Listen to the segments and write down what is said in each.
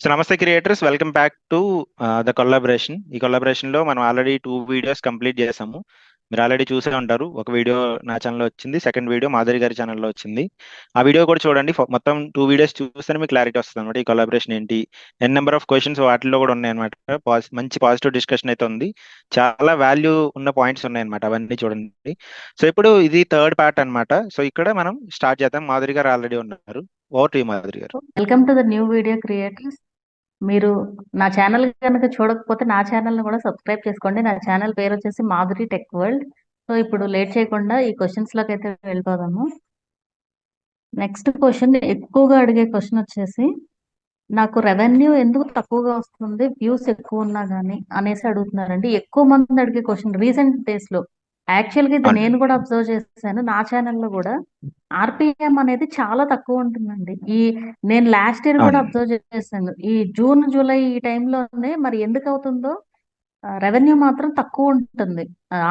So నమస్తే creators, welcome back to the collaboration. ఈ collaboration లో మనం ఆల్రెడీ 2 వీడియోస్ కంప్లీట్ చేసాము. మీరు ఆల్రెడీ చూసే ఉంటారు. ఒక వీడియో నా ఛానల్లో వచ్చింది, సెకండ్ వీడియో మాధురి గారి ఛానల్లో వచ్చింది. ఆ వీడియో కూడా చూడండి. మొత్తం 2 వీడియోస్ చూస్తేనే మీకు క్లారిటీ వస్తుంది అనమాట ఈ కొలాబరేషన్ ఏంటి. నెంబర్ ఆఫ్ క్వశ్చన్స్ వాటిల్లో కూడా ఉన్నాయి అనమాట. మంచి పాజిటివ్ డిస్కషన్ అయితే ఉంది. చాలా వాల్యూ ఉన్న పాయింట్స్ ఉన్నాయి అనమాట. అవన్నీ చూడండి. సో ఇప్పుడు ఇది థర్డ్ పార్ట్ అన్నమాట. సో ఇక్కడ మనం స్టార్ట్ చేద్దాం. మాధురి గారు ఆల్రెడీ ఉన్నారు. ఓవర్ టు మాధురి గారు. Welcome to the new video creators. మీరు నా ఛానల్ కనుక చూడకపోతే నా ఛానల్ని కూడా సబ్స్క్రైబ్ చేసుకోండి. నా ఛానల్ పేరు వచ్చేసి మాధురి టెక్ వరల్డ్. సో ఇప్పుడు లేట్ చేయకుండా ఈ క్వశ్చన్స్లోకి అయితే వెళ్ళిపోదాము. నెక్స్ట్ క్వశ్చన్, ఎక్కువగా అడిగే క్వశ్చన్ వచ్చేసి, నాకు రెవెన్యూ ఎందుకు తక్కువగా వస్తుంది వ్యూస్ ఎక్కువ ఉన్నా కానీ అనేసి అడుగుతున్నారండి. ఎక్కువ మంది అడిగే క్వశ్చన్ రీసెంట్ డేస్లో. యాక్చువల్గా ఇది నేను కూడా అబ్జర్వ్ చేశాను. నా ఛానల్లో కూడా ఆర్పిఎం అనేది చాలా తక్కువ ఉంటుందండి. నేను లాస్ట్ ఇయర్ కూడా అవును. అబ్జర్వ్ చేశాను. ఈ జూన్ జూలై ఈ టైంలోనే మరి ఎందుకు అవుతుందో రెవెన్యూ మాత్రం తక్కువ ఉంటుంది.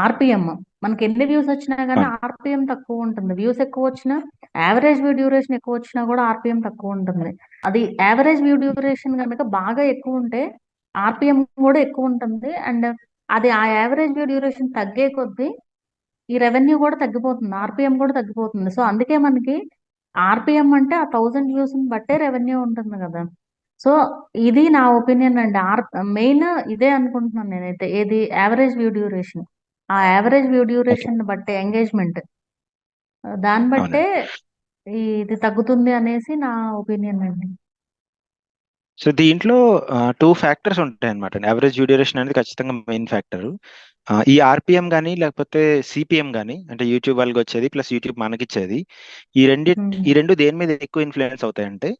ఆర్పిఎం మనకి ఎన్ని వ్యూస్ వచ్చినా కానీ అవును. ఆర్పిఎం తక్కువ ఉంటుంది. వ్యూస్ ఎక్కువ వచ్చినా, యావరేజ్ వ్యూ డ్యూరేషన్ ఎక్కువ వచ్చినా కూడా ఆర్పిఎం తక్కువ ఉంటుంది. అది యావరేజ్ వ్యూ డ్యూరేషన్ కనుక బాగా ఎక్కువ ఉంటే ఆర్పిఎం కూడా ఎక్కువ ఉంటుంది. అండ్ అది ఆ యావరేజ్ వ్యూ డ్యూరేషన్ తగ్గే కొద్దీ ఈ రెవెన్యూ కూడా తగ్గిపోతుంది, ఆర్పిఎం కూడా తగ్గిపోతుంది. సో అందుకే మనకి ఆర్పిఎం అంటే ఆ 1000 వ్యూస్ బట్టే రెవెన్యూ ఉంటుంది కదా. సో ఇది నా ఒపీనియన్ అండి. మెయిన్ ఇదే అనుకుంటున్నాను నేనైతే. ఏది యావరేజ్ వ్యూ డ్యూరేషన్, ఆ యావరేజ్ వ్యూ ఓకే. డ్యూరేషన్ బట్టే ఎంగేజ్మెంట్, దాన్ని బట్టే అవునండి. ఇది తగ్గుతుంది అనేసి నా ఒపీనియన్ అండి. సో దీంట్లో 2 ఫ్యాక్టర్స్ ఉంటాయి అనమాట. యావరేజ్ డ్యూరేషన్ అనేది ఖచ్చితంగా మెయిన్ ఫ్యాక్టర్. ఈ ఆర్పిఎం కానీ లేకపోతే సిపిఎం కానీ, అంటే యూట్యూబ్ వాళ్ళకి వచ్చేది ప్లస్ యూట్యూబ్ మనకిచ్చేది, ఈ రెండు దేని మీద ఎక్కువ ఇన్ఫ్లుయెన్స్ అవుతాయంటే,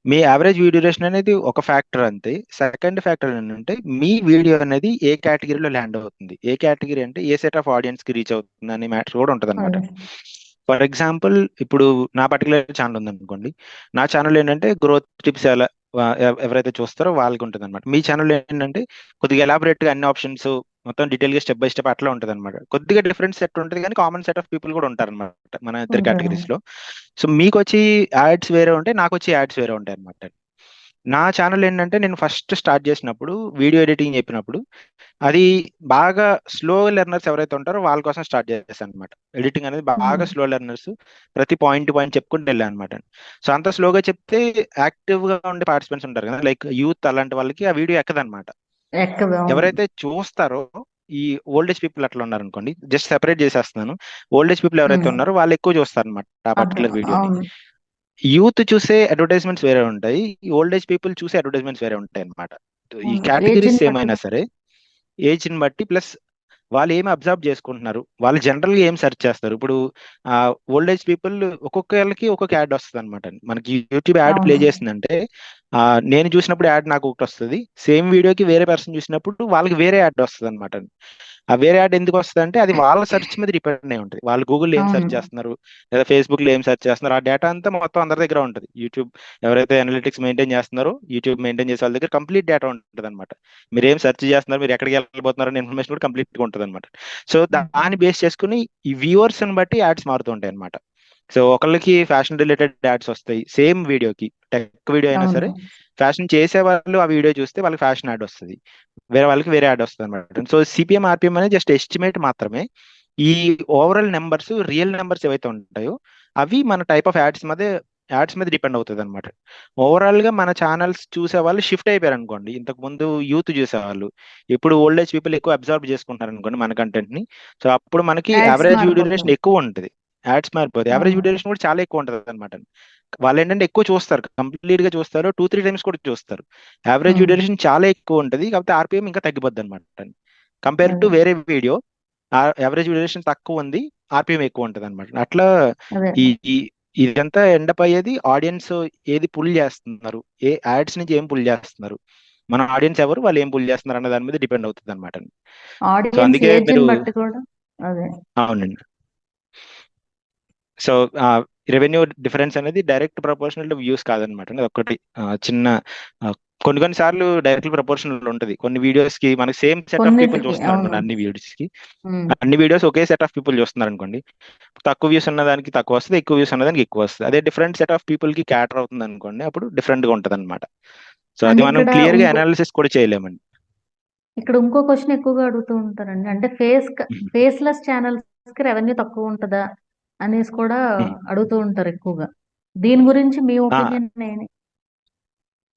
మీ యావరేజ్ వ్యూ డ్యూరేషన్ అనేది ఒక ఫ్యాక్టర్ అంతే. సెకండ్ ఫ్యాక్టర్ ఏంటంటే మీ వీడియో అనేది ఏ కేటగిరీలో ల్యాండ్ అవుతుంది, ఏ కేటగిరీ అంటే ఏ సెట్ ఆఫ్ ఆడియన్స్ కి రీచ్ అవుతుంది అనే మ్యాటర్ కూడా ఉంటుంది అనమాట. అదే. ఫర్ ఎగ్జాంపుల్, ఇప్పుడు నా పర్టికులర్ ఛానల్ ఉందనుకోండి. నా ఛానల్ ఏంటంటే గ్రోత్ టిప్స్ ఎలా ఎవరైతే చూస్తారో వాళ్ళకి ఉంటుంది అనమాట. మీ ఛానల్ ఏంటంటే కొద్దిగా ఎలాబొరేట్ గా అన్ని ఆప్షన్స్ మొత్తం డీటెయిల్ గా స్టెప్ బై స్టెప్ అట్లా ఉంటుంది అనమాట. కొద్దిగా డిఫరెంట్ సెట్ ఉంటుంది కానీ కామన్ సెట్ ఆఫ్ పీపుల్ కూడా ఉంటారు అనమాట మన ఇద్దరు ఉంటుంది. కేటగిరీస్ లో. సో మీకు వచ్చి యాడ్స్ వేరే ఉంటాయి, నాకు వచ్చి యాడ్స్ వేరే ఉంటాయి అనమాట. నా ఛానల్ ఏంటంటే నేను ఫస్ట్ స్టార్ట్ చేసినప్పుడు వీడియో ఎడిటింగ్ చెప్పినప్పుడు అది బాగా స్లో లెర్నర్స్ ఎవరైతే ఉంటారో వాళ్ళ కోసం స్టార్ట్ చేశాను అనమాట. ఎడిటింగ్ అనేది బాగా స్లో లెర్నర్స్, ప్రతి పాయింట్ పాయింట్ చెప్పుకుంటూ వెళ్ళాను అనమాట. సో అంత స్లోగా చెప్తే యాక్టివ్ గా ఉండే పార్టిసిపెంట్స్ ఉంటారు కదా, లైక్ యూత్, అలాంటి వాళ్ళకి ఆ వీడియో ఎక్కదనమాట. ఎక్కదు. ఎవరైతే చూస్తారో, ఈ ఓల్డ్ ఏజ్ పీపుల్ అట్లా ఉన్నారు అనుకోండి, జస్ట్ సెపరేట్ చేసేస్తున్నాను. ఓల్డ్ ఏజ్ పీపుల్ ఎవరైతే ఉన్నారో వాళ్ళు ఎక్కువ చూస్తారు అనమాట ఆ అర్థం. పర్టికులర్ వీడియోని. అవును. యూత్ చూసే అడ్వర్టైజ్మెంట్స్ వేరే ఉంటాయి, ఈ ఓల్డ్ ఏజ్ పీపుల్ చూసే అడ్వర్టైజ్మెంట్స్ వేరే ఉంటాయి అనమాట. ఈ కేటగిరీస్ ఏజ్ని బట్టి. ఏమైనా సరే, ఏజ్ ని బట్టి ప్లస్ వాళ్ళు ఏమి అబ్జర్వ్ చేసుకుంటున్నారు, వాళ్ళు జనరల్ గా ఏం సెర్చ్ చేస్తారు. ఇప్పుడు ఓల్డ్ ఏజ్ పీపుల్ ఒక్కొక్కరికి ఒక్కొక్క యాడ్ వస్తుంది అనమాట. మనకి యూట్యూబ్ యాడ్ ప్లే అవును. చేసిందంటే నేను చూసినప్పుడు యాడ్ నాకు ఒకటి వస్తుంది, సేమ్ వీడియోకి వేరే పర్సన్ చూసినప్పుడు వాళ్ళకి వేరే యాడ్ వస్తుంది అనమాట. ఆ వేరే యాడ్ ఎందుకు వస్తుంది అంటే అది వాళ్ళ సెర్చ్ మీద డిపెండ్ అయి ఉంటుంది. వాళ్ళు గూగుల్లో ఏం సెర్చ్ అవును. చేస్తున్నారు లేదా ఫేస్బుక్ లో ఏం సెర్చ్ చేస్తున్నారు, ఆ డేటా అంతా మొత్తం అందరి దగ్గర ఉంటుంది. యూట్యూబ్ ఎవరైతే అనలిటిక్స్ మెయింటైన్ చేస్తున్నారో, యూట్యూబ్ మెయింటైన్ చేసే వాళ్ళ దగ్గర కంప్లీట్ డేటా ఉంటుంది అనమాట. మీరు ఏం సెర్చ్ చేస్తున్నారు, మీరు ఎక్కడికి వెళ్ళిపోతున్నారు అనే ఇన్ఫర్మేషన్ కూడా కంప్లీట్ గా ఉంటుంది అనమాట. సో దాన్ని బేస్ చేసుకుని ఈ వ్యూవర్స్ ని బట్టి యాడ్స్ మారుతూ ఉంటాయి అనమాట. సో ఒకళ్ళకి ఫ్యాషన్ రిలేటెడ్ యాడ్స్ వస్తాయి సేమ్ వీడియోకి, టెక్ వీడియో అయినా సరే. అవును. ఫ్యాషన్ చేసే వాళ్ళు ఆ వీడియో చూస్తే వాళ్ళకి ఫ్యాషన్ యాడ్ వస్తుంది, వేరే వాళ్ళకి వేరే యాడ్ వస్తుంది అనమాట. సో సిపిఎం ఆర్పిఎం అనేది జస్ట్ ఎస్టిమేట్ మాత్రమే. ఈ ఓవరాల్ నెంబర్స్, రియల్ నెంబర్స్ ఏవైతే ఉంటాయో అవి మన టైప్ ఆఫ్ యాడ్స్ మీద డిపెండ్ అవుతుంది అనమాట. ఓవరాల్ గా మన ఛానల్స్ చూసే వాళ్ళు షిఫ్ట్ అయిపోయారు అనుకోండి. ఇంతకు ముందు యూత్ చూసేవాళ్ళు, ఇప్పుడు ఓల్డ్ ఏజ్ పీపుల్ ఎక్కువ అబ్జర్వ్ చేసుకుంటారు అనుకోండి మన కంటెంట్ ని. సో అప్పుడు మనకి యాడ్స్ యావరేజ్ వ్యూ మారిపోతాయి. డ్యూరేషన్ ఎక్కువ ఉంటుంది, యాడ్స్ మారిపోతాయి. యావరేజ్ వ్యూ అవును. డ్యూరేషన్ కూడా చాలా ఎక్కువ ఉంటుంది అనమాట. వాళ్ళు ఏంటంటే ఎక్కువ చూస్తారు, కంప్లీట్ గా చూస్తారు, 2-3 టైమ్స్ కూడా చూస్తారు. యావరేజ్ వ్యూ ఉమ్. డ్యూరేషన్ చాలా ఎక్కువ ఉంటుంది, కాకపోతే ఆర్పిఎం ఇంకా తగ్గిపోద్ది అనమాట. కంపేర్ టు అదే. వేరే వీడియో యావరేజ్ డ్యూరేషన్ తక్కువ ఉంది, ఆర్పిఎం ఎక్కువ ఉంటుంది అనమాట. అట్లా అదే. ఈ ఈ- ఇదంతా ఎండప్ అయ్యేది ఆడియన్స్ ఏది పుల్ చేస్తున్నారు, ఏ యాడ్స్ నుంచి ఏం పుల్ చేస్తున్నారు, మన ఆడియన్స్ ఎవరు, వాళ్ళు ఏం పుల్ చేస్తున్నారు అన్న దాని మీద డిపెండ్ అవుతుంది అనమాట. సో ఆడియన్స్ అందుకే ఏజ్ మీరు, ని బట్టి కూడా. అదే. అవునండి. సో రెవెన్యూ డిఫరెన్స్ అనేది డైరెక్ట్ ప్రపోర్షనల్ టు వ్యూస్ కాదనమాట. అది ఒకటి చిన్న ఆ, కొన్ని సార్లు డైరెక్ట్ ప్రపోర్షనల్ ఉంటుంది. కొన్ని వీడియోస్ కి మనకి సేమ్ సెట్ ఆఫ్ పీపుల్ కొన్నిటికి చూస్తున్నారు అవును. అనుకోండి, అన్ని వీడియోస్ కి ఉమ్. అన్ని videos okay set of people చూస్తున్నారు అనుకోండి, తక్కువ వ్యూస్ ఉన్నదానికి తక్కువ వస్తుంది, ఎక్కువ వ్యూస్ ఉన్నదానికి ఎక్కువ వస్తుంది. అదే డిఫరెంట్ సెట్ ఆఫ్ పీపుల్ కి క్యాటర్ అవుతుంది అనుకోండి, అప్పుడు డిఫరెంట్ గా ఉంటుంది అనమాట. సో అండ్ అది మనం ఇక్కడ క్లియర్ గా ఇంకో అనాలిసిస్ కూడా చేయలేమండి. ఇక్కడ ఇంకో క్వశ్చన్ ఎక్కువగా అడుగుతూ ఉంటారండి. అంటే ఫేస్‌లెస్ ఛానల్స్‌కి రెవెన్యూ తక్కువ ఉంటదా? అనేసి కూడా అడుగుతూ ఉంటారు ఎక్కువగా. దీని గురించి మీ ఒపీనియన్ ఏంటి?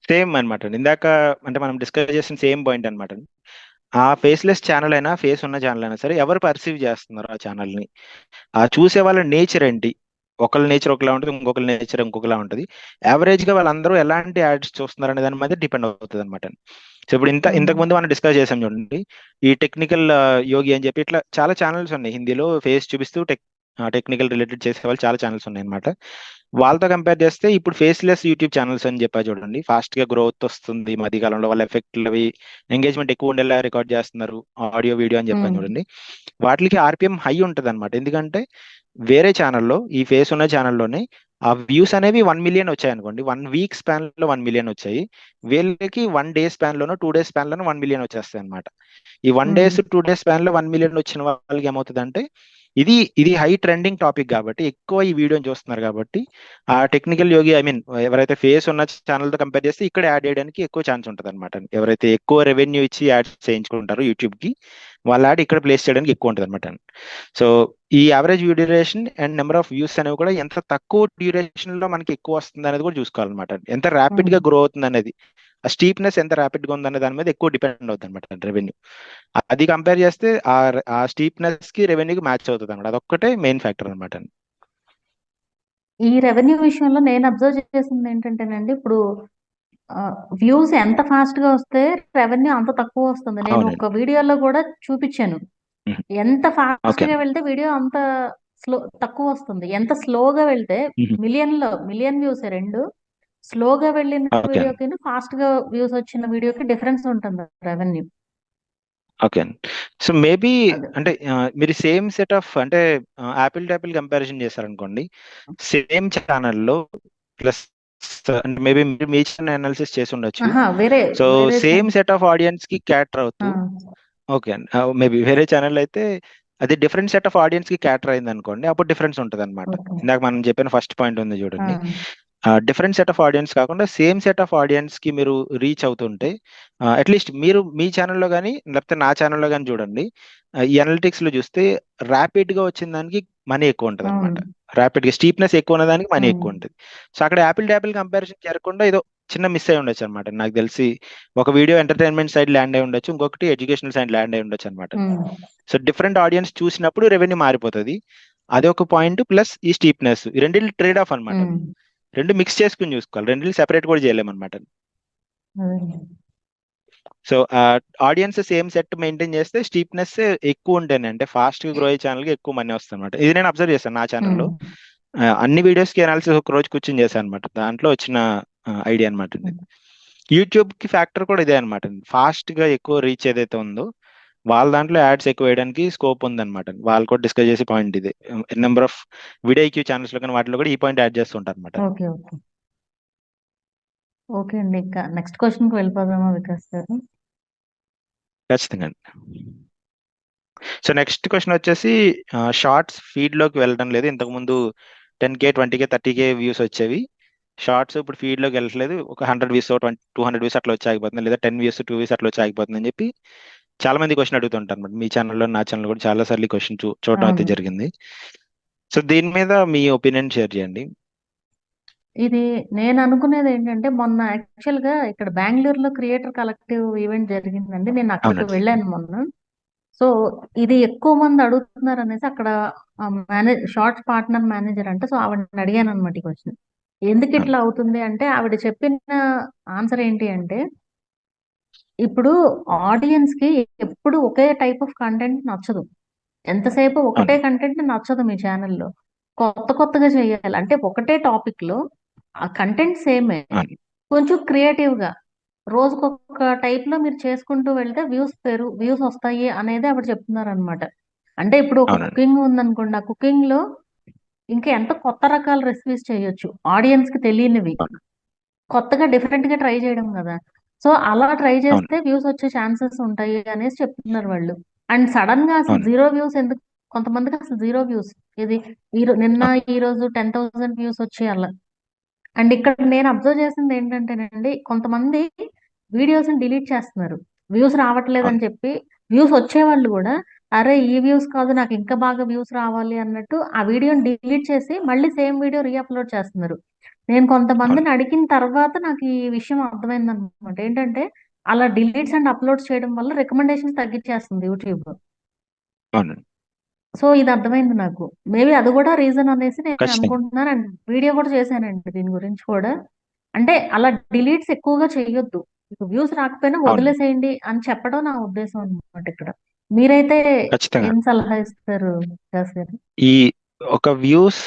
సేమ్ అనమాట అండి. ఇందాక అంటే మనం డిస్కస్ చేసిన సేమ్ పాయింట్ అనమాట అండి. ఆ ఫేస్లెస్ ఛానల్ అయినా ఫేస్ ఉన్న ఛానల్ అయినా సరే ఎవరు పర్సీవ్ చేస్తున్నారు ఆ ఛానల్ ని, ఆ చూసే వాళ్ళ నేచర్ ఏంటి, ఒకళ్ళ నేచర్ ఒకలా ఉంటుంది, ఇంకొకరి నేచర్ ఇంకొకలా ఉంటుంది. యావరేజ్ గా వాళ్ళందరూ ఎలాంటి యాడ్స్ చూస్తున్నారు అనే దాని మీద డిపెండ్ అవుతుంది అనమాట. సో ఇప్పుడు ఇంతకు ముందు మనం డిస్కస్ చేసాం చూడండి, ఈ టెక్నికల్ యోగి అని చెప్పి ఇట్లా చాలా ఛానల్స్ ఉన్నాయి హిందీలో ఫేస్ చూపిస్తూ టెక్నికల్ రిలేటెడ్ చేసే వాళ్ళు చాలా ఛానల్స్ ఉన్నాయి అనమాట. వాళ్ళతో కంపేర్ చేస్తే ఇప్పుడు ఫేస్లెస్ యూట్యూబ్ ఛానల్స్ అని చెప్పా చూడండి, ఫాస్ట్ గా గ్రోత్ వస్తుంది ఈ మధ్య కాలంలో, వాళ్ళ ఎఫెక్ట్లు అవి ఎంగేజ్మెంట్ ఎక్కువ ఉండేలా రికార్డ్ చేస్తున్నారు, ఆడియో వీడియో అని చెప్పాను చూడండి. వాటికి ఆర్పిఎం హై ఉంటుంది అనమాట. ఎందుకంటే వేరే ఛానల్లో ఈ ఫేస్ ఉన్న ఛానల్లోనే ఆ వ్యూస్ అనేవి 1 మిలియన్ వచ్చాయి అనుకోండి, 1 వీక్ స్పాన్ లో 1 మిలియన్ వచ్చాయి. వీళ్ళకి 1 డే స్పాన్ లోనో 2 డేస్ స్పాన్ లోనో 1 మిలియన్ వచ్చేస్తాయి అనమాట. ఈ 1 డేస్ 2 డేస్ స్పాన్ లో 1 మిలియన్ వచ్చిన వాళ్ళకి ఏమవుతుందంటే ఇది ఇది హై ట్రెండింగ్ టాపిక్ కాబట్టి ఎక్కువ ఈ వీడియోని చూస్తున్నారు కాబట్టి ఆ టెక్నికల్ యోగి ఐ మీన్ ఎవరైతే ఫేస్ ఉన్న ఛానల్ తో కంపేర్ చేస్తే ఇక్కడ యాడ్ చేయడానికి ఎక్కువ ఛాన్స్ ఉంటుంది అనమాట. ఎవరైతే ఎక్కువ రెవెన్యూ ఇచ్చి యాడ్స్ చేయించుకుంటారో యూట్యూబ్ కి, వాళ్ళ యాడ్ ఇక్కడ ప్లేస్ చేయడానికి ఎక్కువ ఉంటుంది అనమాట. సో ఈ average view duration and number of views అనేవి కూడా ఎంత తక్కువ డ్యూరేషన్ లో మనకి ఎక్కువ వస్తుంది అనేది కూడా చూసుకోవాలన్నమాట. ఎంత ర్యాపిడ్ గా గ్రో అవుతుంది అనేది, ఆ స్టీప్నెస్ ఎంత ర్యాపిడ్ గా ఉందనే దాని మీద ఎక్కువ డిపెండ్ అవుతుంది అనమాట రెవెన్యూ. అది కంపేర్ చేస్తే ఆ స్టీప్నెస్ కి రెవెన్యూకి మ్యాచ్ అవుతుంది అనమాట. అదొక్కటే మెయిన్ ఫ్యాక్టర్ అనమాట. ఈ రెవెన్యూ విషయంలో నేను అబ్జర్వ్ చేసింది ఏంటంటేనండి, ఇప్పుడు వ్యూస్ ఎంత ఫాస్ట్ గా వస్తే రెవెన్యూ అంత తక్కువ వస్తుంది. నేను అవునండి. ఒక వీడియోలో కూడా చూపించాను. ఎంత ఫాస్ట్ ఓకే. గా వెళ్తే వీడియో అంత తక్కువ వస్తుంది. ఎంత స్లోగా వెళ్తే మిలియన్ వ్యూస్ రెండు, స్లోగా వెళ్ళిన ఓకే. వీడియోకి ఫాస్ట్ గా వ్యూస్ వచ్చిన వీడియోకి డిఫరెన్స్ ఉంటుంది రెవెన్యూ. ఓకే. సో మేబీ అదే. అంటే మీరు సేమ్ సెట్ ఆఫ్ అంటే యాపిల్ టు యాపిల్ కంపారిజన్ చేశారనుకోండి, సేమ్ ఛానల్లో ప్లస్ అంటే మేబీ మీరు మీ ఛానల్ అనాలిసిస్ చేసి ఉండొచ్చు. వేరే సో వేరే సేమ్ సెట్ ఆఫ్ ఆడియన్స్ కి క్యాటర్ అవుతూ ఓకే అండి, మేబీ వేరే ఛానల్ అయితే అది డిఫరెంట్ సెట్ ఆఫ్ ఆడియన్స్ కి క్యాటర్ అయింది అనుకోండి, అప్పుడు డిఫరెన్స్ ఉంటుంది అనమాట. ఇందాక మనం చెప్పిన ఫస్ట్ పాయింట్ ఉంది చూడండి, డిఫరెంట్ సెట్ ఆఫ్ ఆడియన్స్ కాకుండా సేమ్ సెట్ ఆఫ్ ఆడియన్స్ కి మీరు రీచ్ అవుతుంటే అట్లీస్ట్ మీరు మీ ఛానల్లో కానీ లేకపోతే నా ఛానల్లో కానీ చూడండి, ఈ అనలిటిక్స్ లో చూస్తే ర్యాపిడ్ గా వచ్చిన దానికి మనీ ఎక్కువ ఉంటుంది అనమాట. ర్యాపిడ్ గా స్టీప్నెస్ ఎక్కువ ఉన్న దానికి మనీ ఎక్కువ ఉంటుంది. సో అక్కడ యాపిల్ టు యాపిల్ కంపారిజన్ జరగకుండా ఏదో చిన్న మిస్ అయి ఉండొచ్చు అనమాట. నాకు తెలిసి ఒక వీడియో ఎంటర్టైన్మెంట్ సైడ్ ల్యాండ్ అయి ఉండొచ్చు, ఇంకొకటి ఎడ్యుకేషనల్ సైడ్ ల్యాండ్ అయి ఉండొచ్చు అనమాట. సో డిఫరెంట్ ఆడియన్స్ చూసినప్పుడు రెవెన్యూ మారిపోతుంది. అది ఒక పాయింట్, ప్లస్ ఈ స్టీప్నెస్, ఈ రెండింటి ట్రేడ్ ఆఫ్ అనమాట. రెండు మిక్స్ చేసుకుని చూసుకోవాలి, రెండు సెపరేట్ కూడా చేయలేమన్నమాట. So audience same set maintain చేస్తే స్టీప్నెస్ ఎక్కువ ఉంటేనే, అంటే ఫాస్ట్ గా గ్రో అయ్యే ఛానల్ కి ఎక్కువ మనీ వస్తుంది అనమాట. ఇది నేను అబ్జర్వ్ చేశాను నా ఛానల్లో. అన్ని వీడియోస్ కి అనాలిసిస్ ఒక రోజు కూర్చొని చేశాను అనమాట. దాంట్లో వచ్చిన ఐడియా అనమాట. యూట్యూబ్ కి ఫ్యాక్టర్ కూడా ఇదే అనమాట. ఫాస్ట్ గా ఎక్కువ రీచ్ ఏదైతే ఉందో వాళ్ళ దాంట్లో యాడ్స్ ఎక్కువ వేయడానికి స్కోప్ ఉందన్నమాట. వాళ్ళు కూడా డిస్కస్ చేసే పాయింట్ ఇదే. Number of video queue channels లో కానీ వాటిలో కూడా ఈ పాయింట్ యాడ్ చేస్తుంటారు అనమాట. ఓకే ఓకే ఓకే అండి. ఇంకా నెక్స్ట్ క్వశ్చన్ కి వెళ్ళిపోదామా వికాస్ గారు? ఖచ్చితంగా. సో నెక్స్ట్ క్వశ్చన్ వచ్చేసి, షార్ట్స్ ఫీడ్ లోకి వెళ్ళడం లేదు. ఇంతకుముందు 10K 20K 30K వ్యూస్ వచ్చేవి, షార్ట్స్ ఇప్పుడు ఫీడ్ లోకి వెళ్ళట్లేదు. ఒక 100 వ్యూస్ 200 వ్యూస్ అట్లా వచ్చి ఆగిపోతుంది, లేదా 10 వ్యూస్ 2 వ్యూస్ అట్లా వచ్చి ఆగిపోతుంది అని చెప్పి చాలా మంది క్వశ్చన్ అడుగుతుంటారు అనమాట. మీ ఛానల్లో నా ఛానల్ కూడా చాలా సార్లు క్వశ్చన్ చూడడం అయితే జరిగింది. సో దీని మీద మీ ఒపీనియన్ షేర్ చేయండి. ఇది నేను అనుకునేది ఏంటంటే, మొన్న యాక్చువల్ గా ఇక్కడ బెంగళూరులో క్రియేటర్ కలెక్టివ్ ఈవెంట్ జరిగిందండి. నేను అక్కడికి వెళ్ళాను మొన్న. సో ఇది ఎక్కువ మంది అడుగుతున్నారు అనేసి అక్కడ షార్ట్స్ పార్ట్నర్ మేనేజర్ అంటే, సో ఆవిడని అడిగాను అనమాట ఈ క్వశ్చన్. ఎందుకు ఇట్లా అవుతుంది అంటే, ఆవిడ చెప్పిన ఆన్సర్ ఏంటి అంటే, ఇప్పుడు ఆడియన్స్ కి ఎప్పుడు ఒకే టైప్ ఆఫ్ కంటెంట్ నచ్చదు. ఎంతసేపు ఒకటే కంటెంట్ నచ్చదు మీ ఛానల్లో. కొత్త కొత్తగా చేయాలి అంటే, ఒకటే టాపిక్ లో ఆ కంటెంట్ సేమే, కొంచెం క్రియేటివ్ గా రోజుకొక టైప్ లో మీరు చేసుకుంటూ వెళ్తే వ్యూస్ వస్తాయి అనేది ఆవిడ చెప్తున్నారు అనమాట. అంటే ఇప్పుడు ఒక కుకింగ్ ఉందనుకోండి, ఆ కుకింగ్ లో ఇంకా ఎంత కొత్త రకాల రెసిపీస్ చేయొచ్చు, ఆడియన్స్ కి తెలియనివి కొత్తగా డిఫరెంట్ గా ట్రై చేయడం కదా. సో అలా ట్రై చేస్తే వ్యూస్ వచ్చే ఛాన్సెస్ ఉంటాయి అనేసి చెప్తున్నారు వాళ్ళు. అండ్ సడన్ గా అసలు జీరో వ్యూస్ ఎందుకు, కొంతమందికి అసలు జీరో వ్యూస్, ఇది నిన్న ఈ రోజు 10,000 వ్యూస్ వచ్చి అలా అండ్ ఇక్కడ నేను అబ్జర్వ్ చేసింది ఏంటంటేనండి, కొంతమంది వీడియోస్ని డిలీట్ చేస్తున్నారు. వ్యూస్ రావట్లేదని అవును. చెప్పి, వ్యూస్ వచ్చేవాళ్ళు కూడా అరే ఈ వ్యూస్ కాదు నాకు ఇంకా బాగా వ్యూస్ రావాలి అన్నట్టు ఆ వీడియోని డిలీట్ చేసి మళ్ళీ సేమ్ వీడియో రీఅప్లోడ్ చేస్తున్నారు. నేను అవును. కొంతమందిని అడిగిన తర్వాత నాకు ఈ విషయం అర్థమైంది అనమాట. ఏంటంటే అలా డిలీట్స్ అండ్ అప్లోడ్స్ చేయడం వల్ల రికమెండేషన్స్ తగ్గించేస్తుంది యూట్యూబ్. అవునండి. సో ఇది అర్థమైంది నాకు. మేబీ అది కూడా రీజన్ అనేసి నేను ఖచ్చితంగా. అనుకుంటున్నాను. అండ్ వీడియో కూడా చేశానండి దీని గురించి కూడా. అంటే అలా డిలీట్స్ ఎక్కువగా చేయొద్దు. మీకు వ్యూస్ రాకపోయినా అవునండి. వదిలేసేయండి అని చెప్పడం నా ఉద్దేశం అనమాట ఇక్కడ. మీరైతే ఖచ్చితంగా. ఏం సలహా ఇస్తారు వికాస్ గారు? ఈ ఒక వ్యూస్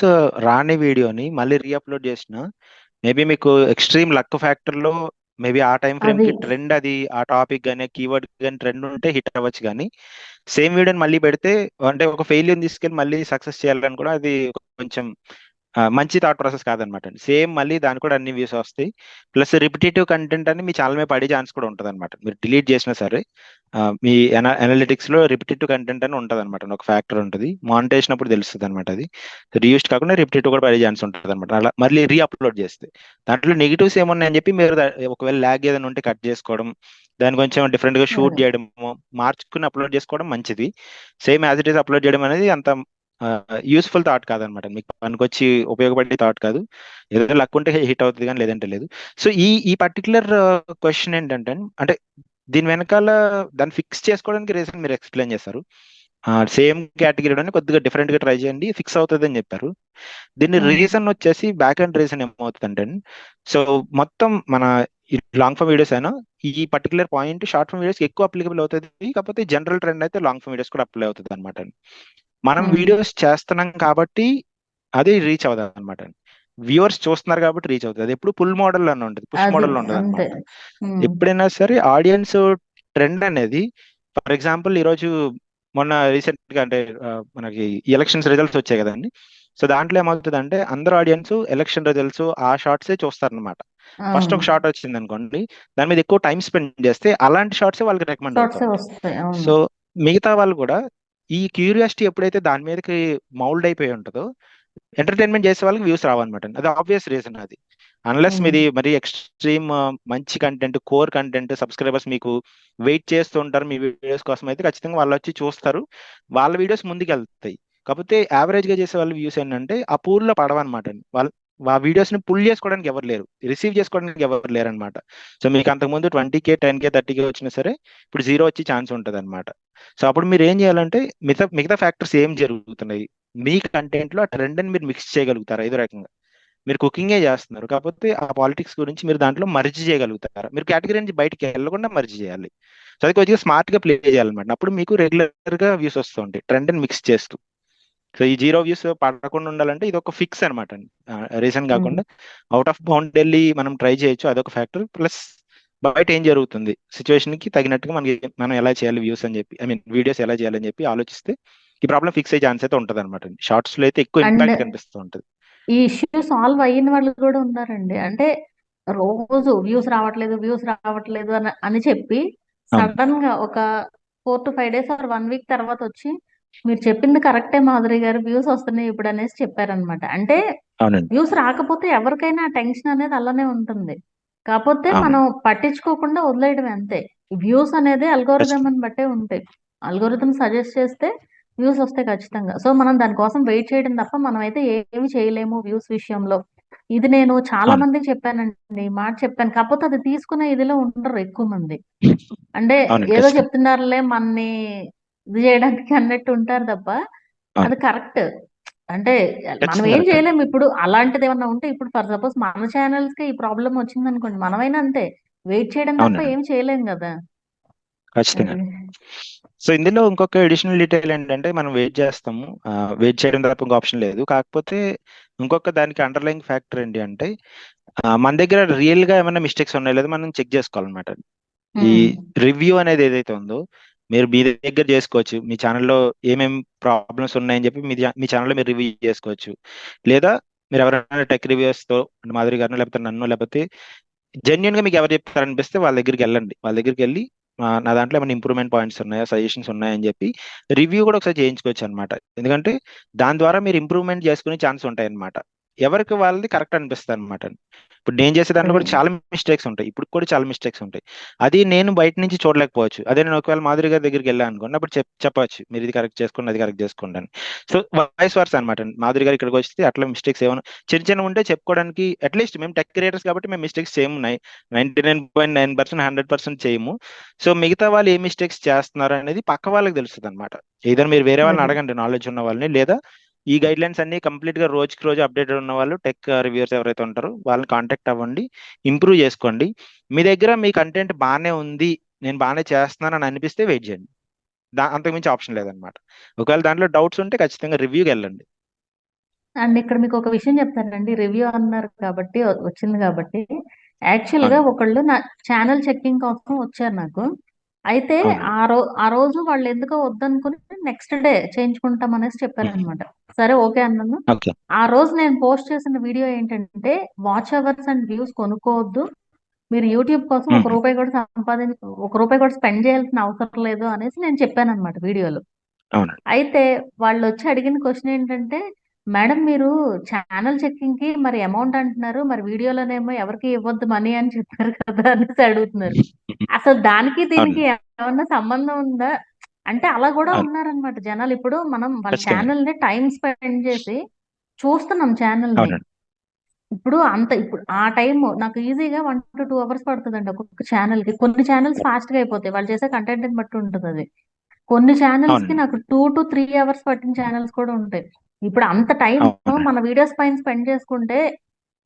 రాని వీడియోని మళ్ళీ రీఅప్లోడ్ చేసిన మేబీ మీకు ఎక్స్ట్రీమ్ లక్ ఫ్యాక్టర్ లో మేబీ ఆ టైం ఫ్రేమ్ అది కి ట్రెండ్, అది ఆ టాపిక్ కానీ కీవర్డ్ కానీ ట్రెండ్ ఉంటే హిట్ అవ్వచ్చు. కానీ సేమ్ వీడియోని మళ్ళీ పెడితే అంటే ఒక ఫెయిల్యూర్ తీసుకెళ్ళి మళ్ళీ సక్సెస్ చేయాలని కూడా అది కొంచెం మంచి థాట్ ప్రాసెస్ కాదనమాట అండి. సేమ్ మళ్ళీ దానికి కూడా అన్ని వ్యూస్ వస్తాయి. ప్లస్ రిపిటేటివ్ కంటెంట్ అని మీ ఛానల్ మీద పడే ఛాన్స్ కూడా ఉంటుంది అనమాట. మీరు డిలీట్ చేసినా సరే మీ అనలిటిక్స్ లో రిపిటేటివ్ కంటెంట్ అని ఉంటుంది అనమాట. ఒక ఫ్యాక్టర్ ఉంటుంది, మానిటైజేషన్ అప్పుడు తెలుస్తుంది అనమాట. అది రీయూస్డ్ కాకుండా రిపిటేటివ్ కూడా పడే ఛాన్స్ ఉంటుంది అనమాట. అలా మళ్ళీ రీ అప్లోడ్ చేస్తే దాంట్లో నెగిటివ్స్ ఏమున్నాయని చెప్పి మీరు ఒకవేళ ల్యాగ్ ఏదైనా ఉంటే కట్ చేసుకోవడం, దాని కొంచెం డిఫరెంట్ గా షూట్ అదే. చేయడం, మార్చుకుని అప్లోడ్ చేసుకోవడం మంచిది. Same as it is upload చేయడం అనేది అంత యూస్ఫుల్ థాట్ కాదనమాట. మీకు పనికొచ్చి ఉపయోగపడే థాట్ కాదు. ఏదైనా లక్ ఉంటే హిట్ అవుతుంది కానీ లేదంటే లేదు. సో ఈ ఈ పర్టికులర్ క్వశ్చన్ ఏంటంటే, అంటే దీని వెనకాల దాన్ని ఫిక్స్ చేసుకోవడానికి రీజన్ మీరు ఎక్స్ప్లెయిన్ చేస్తారు. సేమ్ కేటగిరీలోనే కొద్దిగా డిఫరెంట్ గా ట్రై చేయండి ఫిక్స్ అవుతుంది అని చెప్పారు. దీని ఉమ్, రీజన్ వచ్చేసి బ్యాక్ అండ్ రీజన్ ఏమవుతుందంటే, సో మొత్తం మన లాంగ్ ఫామ్ వీడియోస్ అయినా ఈ particular point short form videos ఎక్కువ అప్లికబుల్ అవుతుంది. కాకపోతే జనరల్ ట్రెండ్ అయితే లాంగ్ ఫామ్ వీడియోస్ కూడా అప్లై అవుతుంది అనమాట. మనం ఉమ్, వీడియోస్ చేస్తున్నాం కాబట్టి అది రీచ్ అవుతుంది అనమాట. వ్యూవర్స్ చూస్తున్నారు కాబట్టి రీచ్ అవుతుంది. అది ఎప్పుడు పుల్ మోడల్ అని ఉంటుంది, పుష్ అది మోడల్ ఉండదు అంతే. అనమాట. ఉమ్, ఎప్పుడైనా సరే ఆడియన్స్ ట్రెండ్ అనేది, ఫర్ ఎగ్జాంపుల్ ఈరోజు మొన్న రీసెంట్ గా అంటే మనకి ఎలక్షన్స్ రిజల్ట్స్ వచ్చాయి కదండి. సో దాంట్లో ఏమవుతుంది అంటే అందరు ఆడియన్స్ ఎలక్షన్ రిజల్ట్స్ ఆ షార్ట్సే చూస్తారనమాట. ఫస్ట్ అవును. ఒక షార్ట్ వచ్చింది అనుకోండి, దాని మీద ఎక్కువ టైం స్పెండ్ చేస్తే అలాంటి షార్ట్సే వాళ్ళకి రికమెండ్ అవుతూ షార్ట్సే ఉంటాయి. వస్తాయి. అవును. సో మిగతా వాళ్ళు కూడా ఈ క్యూరియాసిటీ ఎప్పుడైతే దాని మీదకి మౌల్డ్ అయిపోయి ఉంటుందో ఎంటర్టైన్మెంట్ చేసే వాళ్ళకి వ్యూస్ రావన్నమాట. అది ఆబ్వియస్ రీజన్. అది అన్లెస్ ఉమ్, మీది మరి ఎక్స్ట్రీమ్ మంచి కంటెంట్, కోర్ కంటెంట్, సబ్స్క్రైబర్స్ మీకు వెయిట్ చేస్తూ ఉంటారు మీ వీడియోస్ కోసం, అయితే ఖచ్చితంగా వాళ్ళు వచ్చి చూస్తారు, వాళ్ళ వీడియోస్ ముందుకు వెళ్తాయి. కాకపోతే యావరేజ్ గా చేసే వాళ్ళ వ్యూస్ ఏంటంటే ఆ పూల్లో పడవన్నమాట. వాళ్ళు ఆ వీడియోస్ ని పుల్ చేసుకోవడానికి ఎవరు లేరు, రిసీవ్ చేసుకోవడానికి ఎవరు లేరు అనమాట. సో మీకు అంతకుముందు 20K 10K 30K వచ్చినా సరే ఇప్పుడు జీరో వచ్చి ఛాన్స్ ఉంటుంది అనమాట. సో అప్పుడు మీరు ఏం చేయాలంటే మిగతా మిగతా ఫ్యాక్టర్స్ ఏం జరుగుతున్నాయి మీ కంటెంట్ లో, ఆ ట్రెండ్ ని మీరు మిక్స్ చేయగలుగుతారు. ఐదో రకంగా మీరు కుకింగే చేస్తున్నారు కాకపోతే ఆ పాలిటిక్స్ గురించి మీరు దాంట్లో మర్జ్ చేయగలుగుతారు. మీరు కేటగిరీ నుంచి బయటికి వెళ్ళకుండా మర్జ్ చేయాలి. సో అది కొద్దిగా స్మార్ట్ గా ప్లే చేయాలన్నమాట. అప్పుడు మీకు రెగ్యులర్ గా వ్యూస్ వస్తూ ఉంటాయి ట్రెండ్ ని మిక్స్ చేస్తూ. సో ఈ జీరో వ్యూస్ పడకుండా ఉండాలంటే ఇది ఒక ఫిక్స్ అనమాట. రీజన్ ఉమ్. కాకుండా అవుట్ ఆఫ్ బౌండ్ వెళ్ళి మనం ట్రై చేయొచ్చు, అదొక ఫ్యాక్టర్. ప్లస్ బయట ఏం జరుగుతుంది సిచ్యువేషన్ కి తగినట్టుగా మనకి మనం ఎలా చేయాలి వ్యూస్ అని చెప్పి, ఐ మీన్ వీడియోస్ ఎలా చేయాలని చెప్పి ఆలోచిస్తే ఈ ప్రాబ్లం ఫిక్స్ అయ్యే ఛాన్స్ అయితే ఉంటుంది అనమాట. షార్ట్స్ లో అయితే ఎక్కువ అండ్ ఇంపాక్ట్ కనిపిస్తూ ఉంటుంది. ఈ ఇష్యూ సాల్వ్ అయిన వాళ్ళు కూడా ఉన్నారండి. అంటే రోజు వ్యూస్ రావట్లేదు అని అని చెప్పి అవును. సడన్ గా ఒక 4 to 5 days ఆర్ 1 week తర్వాత వచ్చి మీరు చెప్పింది కరెక్టే మాధురి గారు, వ్యూస్ వస్తున్నాయి ఇప్పుడు అనేసి చెప్పారనమాట. అంటే అవునండి. వ్యూస్ రాకపోతే ఎవరికైనా టెన్షన్ అనేది అలానే ఉంటుంది. కాకపోతే మనం అవునండి. పట్టించుకోకుండా వదిలేయడమే అంతే. వ్యూస్ అనేది అల్గోరిథం ఖచ్చితంగా. అని బట్టే ఉంటాయి. అల్గోరిథం సజెస్ట్ చేస్తే వ్యూస్ వస్తాయి ఖచ్చితంగా. సో మనం దానికోసం వెయిట్ చేయడం తప్ప మనం అయితే ఏమి చేయలేము వ్యూస్ విషయంలో. ఇది నేను చాలా అవును. మందికి చెప్పానండి. ఈ మాట చెప్పాను. కాకపోతే అది తీసుకునే ఇదిలో ఉండరు ఎక్కువ మంది. అంటే అవునండి. ఏదో ఖచ్చితంగా. చెప్తున్నారులే మన్ని ఇది చేయడానికి అన్నట్టు ఉంటారు తప్ప అవును. అది కరెక్ట్. అంటే మనం ఖచ్చితంగా ఏం కరెక్ట్ అండి. చేయలేము. ఇప్పుడు అలాంటిది ఏమన్నా ఉంటే ఇప్పుడు ఫర్ సపోజ్ మన ఛానల్స్ కి ఈ ప్రాబ్లం వచ్చిందనుకోండి, మనమైనా అంతే. వెయిట్ చేయడం తప్ప అవునండి. ఏం చేయలేం కదా! ఖచ్చితంగా. అది. సో ఇందులో ఇంకొక అడిషనల్ డీటెయిల్ ఏంటంటే మనం వెయిట్ చేస్తాము, వెయిట్ చేయడం తప్ప ఇంకో ఆప్షన్ లేదు. కాకపోతే ఇంకొక దానికి అండర్లైన్ ఫ్యాక్టర్ ఏంటి అంటే మన దగ్గర రియల్ గా ఏమైనా మిస్టేక్స్ ఉన్నాయో లేదో మనం చెక్ చేసుకోవాలన్నమాట. ఈ హ్మ్. రివ్యూ అనేది ఏదైతే ఉందో మీరు మీ దగ్గర చేసుకోవచ్చు. మీ ఛానల్లో ఏమేమి ప్రాబ్లమ్స్ ఉన్నాయని చెప్పి మీ ఛానల్లో మీరు రివ్యూ చేసుకోవచ్చు. లేదా మీరు ఎవరైనా టెక్ రివ్యూస్ తో అంటే మాధురి గారినో లేకపోతే నన్ను, లేకపోతే జెన్యున్ గా మీకు ఎవరు చెప్తారనిపిస్తే వాళ్ళ దగ్గరికి వెళ్ళండి. వాళ్ళ దగ్గరికి వెళ్ళి నా దాంట్లో ఏమైనా ఇంప్రూవ్మెంట్ పాయింట్స్ ఉన్నాయా, సజెషన్స్ ఉన్నాయని చెప్పి రివ్యూ కూడా ఒకసారి చేయించుకోవచ్చు అనమాట. ఎందుకంటే దాని ద్వారా మీరు ఇంప్రూవ్మెంట్ చేసుకునే ఛాన్స్ ఉంటాయి అనమాట. ఎవరికి వాళ్ళది కరెక్ట్ అనిపిస్తుంది అనమాట. ఇప్పుడు నేను చేసే దాంట్లో కూడా చాలా మిస్టేక్స్ ఉంటాయి, ఇప్పుడు కూడా చాలా మిస్టేక్స్ ఉంటాయి. అది నేను బయట నుంచి చూడలేకపోవచ్చు. అదే నేను ఒకవేళ మాధురి గారి దగ్గరికి వెళ్ళాను అనుకోండి, అప్పుడు చెప్పవచ్చు మీరు ఇది కరెక్ట్ చేసుకోండి, అది కరెక్ట్ చేసుకోండి అని. సో వైస్ వర్స్ అనమాట. మాధురి గారు ఇక్కడికి వస్తే అట్లా మిస్టేక్స్ ఏమైనా చిన్న చిన్న ఉంటే చెప్పుకోవడానికి, అట్లీస్ట్ మేము టెక్ క్రియేటర్స్ కాబట్టి మేము మిస్టేక్స్ చేయము, 99.9%, 100% చేయము. సో మిగతా వాళ్ళు ఏ మిస్టేక్స్ చేస్తున్నారు అనేది పక్క వాళ్ళకి తెలుస్తుంది అనమాట. ఏదైనా మీరు వేరే వాళ్ళని అడగండి, నాలెడ్జ్ ఉన్న వాళ్ళని, లేదా ఈ గైడ్ లైన్స్ అన్ని కంప్లీట్ గా రోజుకి రోజు అప్డేటెడ్ ఉన్న వాళ్ళు, టెక్ రివ్యూర్స్ ఎవరైతే ఉంటారో వాళ్ళని కాంటాక్ట్ అవ్వండి, ఇంప్రూవ్ చేసుకోండి. మీ దగ్గర మీ కంటెంట్ బాగానే ఉంది, నేను బాగానే చేస్తున్నాను అని అనిపిస్తే వెయిట్ చేయండి. అంతకుమించి ఆప్షన్ లేదనమాట. ఒకవేళ దాంట్లో డౌట్స్ ఉంటే ఖచ్చితంగా రివ్యూకి వెళ్ళండి. అండ్ ఇక్కడ మీకు ఒక విషయం చెప్తానండి, రివ్యూ అన్నారు కాబట్టి వచ్చింది కాబట్టి, యాక్చువల్ గా అవును, ఒకళ్ళు నా ఛానల్ చెక్కింగ్ కోసం వచ్చారు నాకు. అయితే అవునండి. ఆ రోజు వాళ్ళు ఎందుకో వద్దనుకుని నెక్స్ట్ డే చేయించుకుంటాం అనేసి చెప్పారనమాట. సరే ఓకే అన్నాను. ఓకే. ఆ రోజు నేను పోస్ట్ చేసిన వీడియో ఏంటంటే, వాచ్ అవర్స్ అండ్ వ్యూస్ కొనుక్కోవద్దు, మీరు యూట్యూబ్ కోసం ఒక రూపాయి కూడా స్పెండ్ చేయాల్సిన అవసరం లేదు అనేసి నేను చెప్పాను అనమాట వీడియోలో. అవునండి. అయితే వాళ్ళు వచ్చి అడిగిన క్వశ్చన్ ఏంటంటే, మేడం మీరు ఛానల్ చెక్కింగ్ కి మరి అమౌంట్ అంటున్నారు, మరి వీడియోలోనేమో ఎవరికి ఇవ్వద్దు మనీ అని చెప్పారు కదా అనేసి అడుగుతున్నారు. అసలు దానికి దీనికి అవునండి. ఏమన్నా సంబంధం ఉందా? అంటే అలా కూడా అవును, ఉన్నారనమాట జనాలు. ఇప్పుడు మనం వాళ్ళ ఖచ్చితంగా. ఛానల్ ని టైం స్పెండ్ చేసి చూస్తున్నాం ఛానల్ ని. అవునండి. ఇప్పుడు ఆ టైం నాకు ఈజీగా 1 to 2 hours పడుతుందండి ఒక్కొక్క ఛానల్ కి. కొన్ని ఛానల్స్ ఫాస్ట్ గా అయిపోతాయి, వాళ్ళు చేసే కంటెంట్ ని బట్టి ఉంటుంది అది. కొన్ని ఛానల్స్ కి అవునండి. నాకు 2 to 3 hours పట్టిన ఛానల్స్ కూడా ఉంటాయి. ఇప్పుడు అంత టైం అవునండి. మన వీడియోస్ పైన స్పెండ్ చేసుకుంటే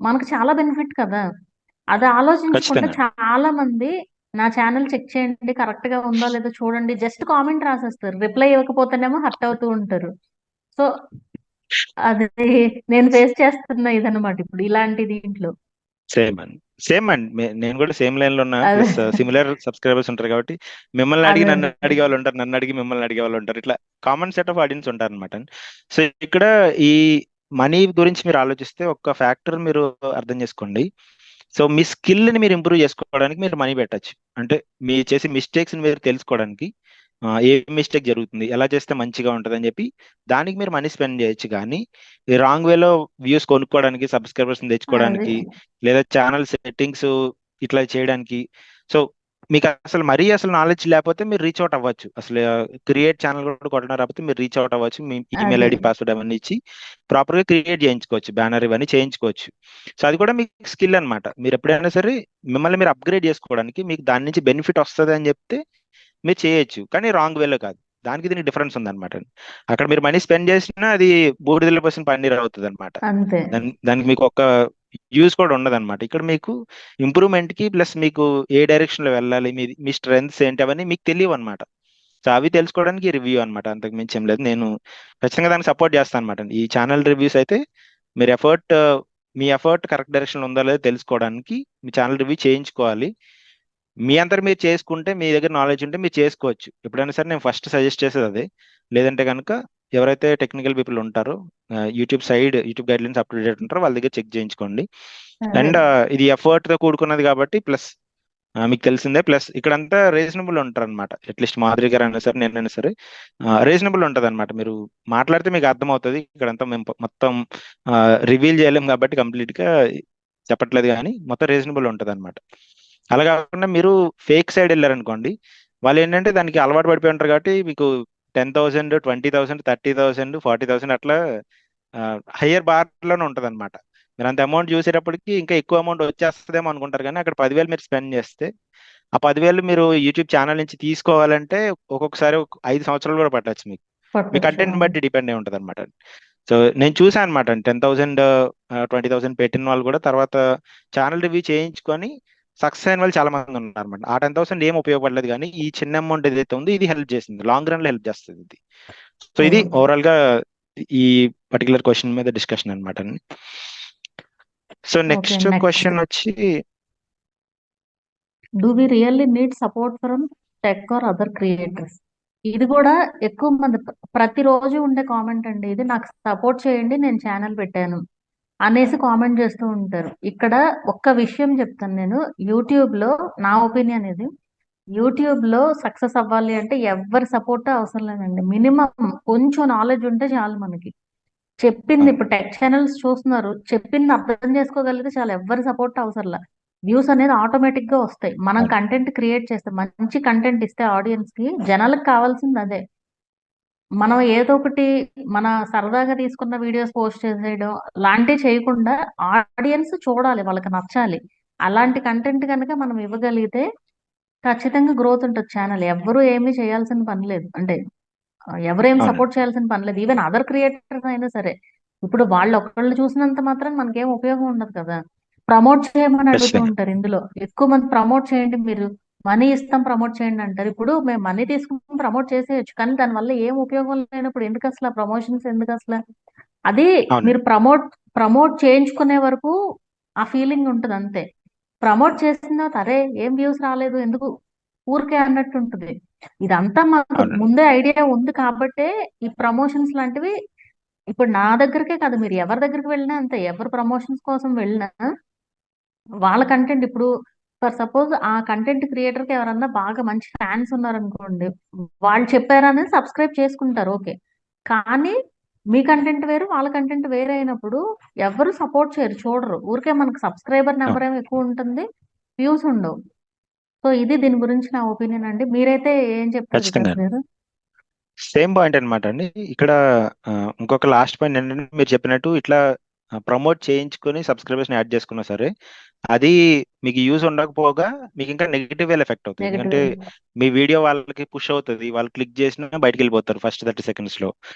మనకు చాలా బెనిఫిట్ కదా. అది ఆలోచించకుండా ఖచ్చితంగా. చాలా మంది నా ఛానల్ చెక్ చేయండి, కరెక్ట్ గా ఉందో లేదో చూడండి, జస్ట్ కామెంట్ రాసేస్తారు, రిప్లై ఇవ్వకపోతేనేమో హర్ట్ అవుతూ ఉంటారు. సో అది నేను ఫేస్ చేస్తున్న ఇదన్నమాట ఇప్పుడు ఇలాంటి దీంట్లో. సేమ్ అండి. సేమ్ అండి. నేను కూడా సేమ్ లైన్ లో ఉన్నా, అదే ప్లస్ సిమిలర్ సబ్స్క్రైబర్స్ ఉంటారు కాబట్టి మిమ్మల్ని అడిగి అదే నన్ను అడిగే వాళ్ళు ఉంటారు, నన్ను అడిగి మిమ్మల్ని అడిగే వాళ్ళు ఉంటారు. ఇట్లా కామన్ సెట్ ఆఫ్ ఆడియన్స్ ఉంటారు అనమాట. సో ఇక్కడ ఈ మనీ గురించి మీరు ఆలోచిస్తే ఒక్క ఫ్యాక్టర్ మీరు అర్థం చేసుకోండి. సో మీ స్కిల్ ని మీరు ఇంప్రూవ్ చేసుకోవడానికి మీరు మనీ పెట్టచ్చు. అంటే మీ చేసే మిస్టేక్స్ ని మీరు తెలుసుకోవడానికి, ఏ మిస్టేక్ జరుగుతుంది, ఎలా చేస్తే మంచిగా ఉంటుంది అని చెప్పి దానికి మీరు మనీ స్పెండ్ చేయొచ్చు. కానీ ఈ రాంగ్ వేలో వ్యూస్ కొనుక్కోవడానికి, సబ్స్క్రైబర్స్ అది తెచ్చుకోవడానికి, లేదా ఛానల్ సెట్టింగ్స్ ఇట్లా చేయడానికి, సో మీకు అసలు నాలెడ్జ్ లేకపోతే మీరు రీచ్ అవుట్ అవ్వచ్చు. అసలు క్రియేట్ ఛానల్ కూడా కొట్టడం రాకపోతే మీరు రీచ్ అవుట్ అవ్వచ్చు. మీ ఈమెయిల్ అది ఐడి, పాస్వర్డ్ అవన్నీ ఇచ్చి ప్రాపర్ గా క్రియేట్ చేయించుకోవచ్చు, బ్యానర్ ఇవన్నీ చేయించుకోవచ్చు. సో అది కూడా మీకు స్కిల్ అన్నమాట. మీరు ఎప్పుడైనా సరే మిమ్మల్ని మీరు అప్గ్రేడ్ చేసుకోవడానికి, మీకు దాని నుంచి బెనిఫిట్ వస్తుంది అని చెప్తే మీరు చేయొచ్చు, కానీ రాంగ్ వేలో కాదు. దానికి దీనికి డిఫరెన్స్ ఉందన్నమాట. అక్కడ మీరు మనీ స్పెండ్ చేసినా అది బూడిదల పర్సెంట్ పన్నీర్ అవుతుంది అనమాట. అంతే. దానికి మీకు ఒక యూజ్ కూడా ఉండదు అనమాట. ఇక్కడ మీకు ఇంప్రూవ్మెంట్ కి ప్లస్ మీకు ఏ డైరెక్షన్ లో వెళ్ళాలి, మీ స్ట్రెంగ్స్ ఏంటి అవన్నీ మీకు తెలియవు అనమాట. సో అవి తెలుసుకోవడానికి రివ్యూ అనమాట, అంతకు మించి ఏం లేదు. నేను ఖచ్చితంగా దానికి సపోర్ట్ చేస్తాను అనమాట. ఈ ఛానల్ రివ్యూస్ అయితే మీరు మీ ఎఫర్ట్ కరెక్ట్ డైరెక్షన్ లో ఉందో లేదో తెలుసుకోవడానికి మీ ఛానల్ రివ్యూ చేయించుకోవాలి. మీ అంతా మీరు చేసుకుంటే, మీ దగ్గర నాలెడ్జ్ ఉంటే మీరు చేసుకోవచ్చు. ఎప్పుడైనా సరే నేను ఫస్ట్ సజెస్ట్ చేసేది అదే. లేదంటే కనుక ఎవరైతే టెక్నికల్ పీపుల్ ఉంటారో, YouTube guide lines up to date ఉంటారో వాళ్ళ దగ్గర చెక్ చేయించుకోండి. అదే అండ్ ఇది ఎఫర్ట్ తో కూడుకున్నది కాబట్టి, ప్లస్ మీకు తెలిసిందే, ప్లస్ ఇక్కడంతా రీజనబుల్ ఉంటారు అనమాట. అట్లీస్ట్ మాధురి గారు అయినా సరే, నేనైనా సరే రీజనబుల్ ఉంటుంది అనమాట. మీరు మాట్లాడితే మీకు అర్థమవుతుంది. ఇక్కడంతా మేము మొత్తం రివీల్ చేయలేం కాబట్టి కంప్లీట్ గా చెప్పట్లేదు, కానీ మొత్తం రీజనబుల్ ఉంటుంది అనమాట. అలా కాకుండా మీరు ఫేక్ సైడ్ వెళ్ళారనుకోండి, వాళ్ళు ఏంటంటే దానికి అలవాటు పడిపోయి ఉంటారు కాబట్టి మీకు 10,000, 20,000, 30,000, 40,000 అట్లా హయ్యర్ బార్ లోనే ఉంటుంది అనమాట. మీరు అంత అమౌంట్ చూసేటప్పటికి ఇంకా ఎక్కువ అమౌంట్ వచ్చేస్తుందేమో అనుకుంటారు, కానీ అక్కడ 10,000 మీరు స్పెండ్ చేస్తే ఆ 10,000 మీరు యూట్యూబ్ ఛానల్ నుంచి తీసుకోవాలంటే ఒక్కొక్కసారి 5 సంవత్సరాలు కూడా పట్టచ్చు మీకు. మీ పట్టొచ్చు. కంటెంట్ బట్టి డిపెండ్ అయి ఉంటుంది అనమాట. సో నేను చూసాను అనమాట, 10,000, 20,000 పెట్టిన వాళ్ళు కూడా తర్వాత ఛానల్ రివ్యూ చేయించుకొని సక్సెస్ అయిన వాళ్ళు చాలా మంది ఉన్నారు అనమాట. ఆ 10,000 ఏం ఉపయోగపడలేదు, కానీ ఈ చిన్న అమౌంట్ ఏదైతే ఉందో ఇది హెల్ప్ చేసింది, లాంగ్ రన్ లో హెల్ప్ చేస్తుంది ఇది. సో ఇది అవును. ఓవరాల్ గా ఈ పర్టికులర్ క్వశ్చన్ మీద డిస్కషన్ అనమాట. So okay, next next. Question వచ్చి, do we really need support from tech or other creators? ఇది కూడా ఎక్కువ మంది ప్రతిరోజు ఉండే కామెంట్ అండి ఇది. నాకు సపోర్ట్ చేయండి, నేను ఛానల్ పెట్టాను అనేసి కామెంట్ చేస్తూ ఉంటారు. ఇక్కడ ఒక్క విషయం చెప్తాను నేను. యూట్యూబ్ లో నా ఒపీనియన్ ఇది, యూట్యూబ్ లో సక్సెస్ అవ్వాలి అంటే ఎవరి సపోర్ట్ అవసరం లేదండి. మినిమం కొంచెం నాలెడ్జ్ ఉంటే చాలు మనకి. చెప్పింది అవును ఇప్పుడు టెక్ ఛానల్స్ చూస్తున్నారు, చెప్పింది అర్థం చేసుకోగలిగితే చాలా, ఎవ్వరి సపోర్ట్ అవసరంలా. వ్యూస్ అనేది ఆటోమేటిక్ గా వస్తాయి. మనం అవును కంటెంట్ క్రియేట్ చేస్తే, మంచి కంటెంట్ ఇస్తే ఆడియన్స్ కి, జనాలకు కావాల్సింది అదే. మనం ఏదో ఒకటి మన సరదాగా తీసుకున్న వీడియోస్ పోస్ట్ చేసేయడం లాంటివి చేయకుండా, ఆడియన్స్ చూడాలి, వాళ్ళకి నచ్చాలి. అలాంటి కంటెంట్ కనుక మనం ఇవ్వగలిగితే ఖచ్చితంగా గ్రోత్ ఉంటుంది ఛానల్. ఎవ్వరూ ఏమీ చేయాల్సిన పని లేదు. అంటే ఎవరేం అవునండి సపోర్ట్ చేయాల్సిన పని లేదు. ఈవెన్ అదర్ క్రియేటర్స్ అయినా సరే. ఇప్పుడు వాళ్ళు ఒక్కళ్ళు చూసినంత మాత్రం మనకేం ఉపయోగం ఉండదు కదా. ప్రమోట్ చేయమని అడుగుతూ ఖచ్చితంగా ఉంటారు ఇందులో. ఎక్కువ మంది ప్రమోట్ చేయండి మీరు, మనీ ఇస్తాం ప్రమోట్ చేయండి అంటారు. ఇప్పుడు మేము మనీ తీసుకుని ప్రమోట్ చేసేయచ్చు, కానీ దానివల్ల ఏం ఉపయోగం లేనప్పుడు ఎందుకు అసలు ప్రమోషన్స్ ఎందుకు అసలు? అది మీరు అవునండి ప్రమోట్ ప్రమోట్ చేయించుకునే వరకు ఆ ఫీలింగ్ ఉంటుంది అంతే. ప్రమోట్ చేసిన తర్వాత అరే ఏం వ్యూస్ రాలేదు ఎందుకు ఊరికే అన్నట్టు ఉంటుంది. ఇదంతా మాకు అవునండి ముందే ఐడియా ఉంది కాబట్టే ఈ ప్రమోషన్స్ లాంటివి. ఇప్పుడు నా దగ్గరకే కాదు, మీరు ఎవరి దగ్గరికి వెళ్ళినా అంతే. ఎవరు ప్రమోషన్స్ కోసం వెళ్ళినా వాళ్ళ కంటెంట్, ఇప్పుడు ఫర్ సపోజ్ ఆ కంటెంట్ క్రియేటర్ కి ఎవరన్నా బాగా మంచి ఫ్యాన్స్ ఉన్నారనుకోండి, వాళ్ళు చెప్పారని సబ్స్క్రైబ్ చేసుకుంటారు, ఓకే. కానీ మీ కంటెంట్ వేరు, వాళ్ళ కంటెంట్ వేరే అయినప్పుడు ఎవరు సపోర్ట్ చేయరు, చూడరు. ఊరికే మనకు సబ్స్క్రైబర్ అవును నెంబర్ ఏమో ఎక్కువ ఉంటుంది, వ్యూస్ ఉండవు. సో ఇది దీని గురించి నా ఒపీనియన్ అండి. మీరైతే ఏం చెప్తారు వికాస్ ఖచ్చితంగా గారు? సేమ్ పాయింట్ అనమాట అండి. ఇక్కడ ఇంకొక లాస్ట్ పాయింట్ ఏంటంటే, మీరు చెప్పినట్టు ఇట్లా ప్రమోట్ చేయించుకొని సబ్స్క్రైబర్స్ యాడ్ చేసుకున్నా సరే, అది మీకు యూజ్ ఉండకపోగా మీకు ఇంకా నెగిటివ్ ఎఫెక్ట్ అవుతుంది. నెగటివ్. ఎందుకంటే మీ వీడియో వాళ్ళకి పుష్ అవుతుంది, వాళ్ళు క్లిక్ చేసినా బయటికి వెళ్ళిపోతారు ఫస్ట్ 30 seconds లో,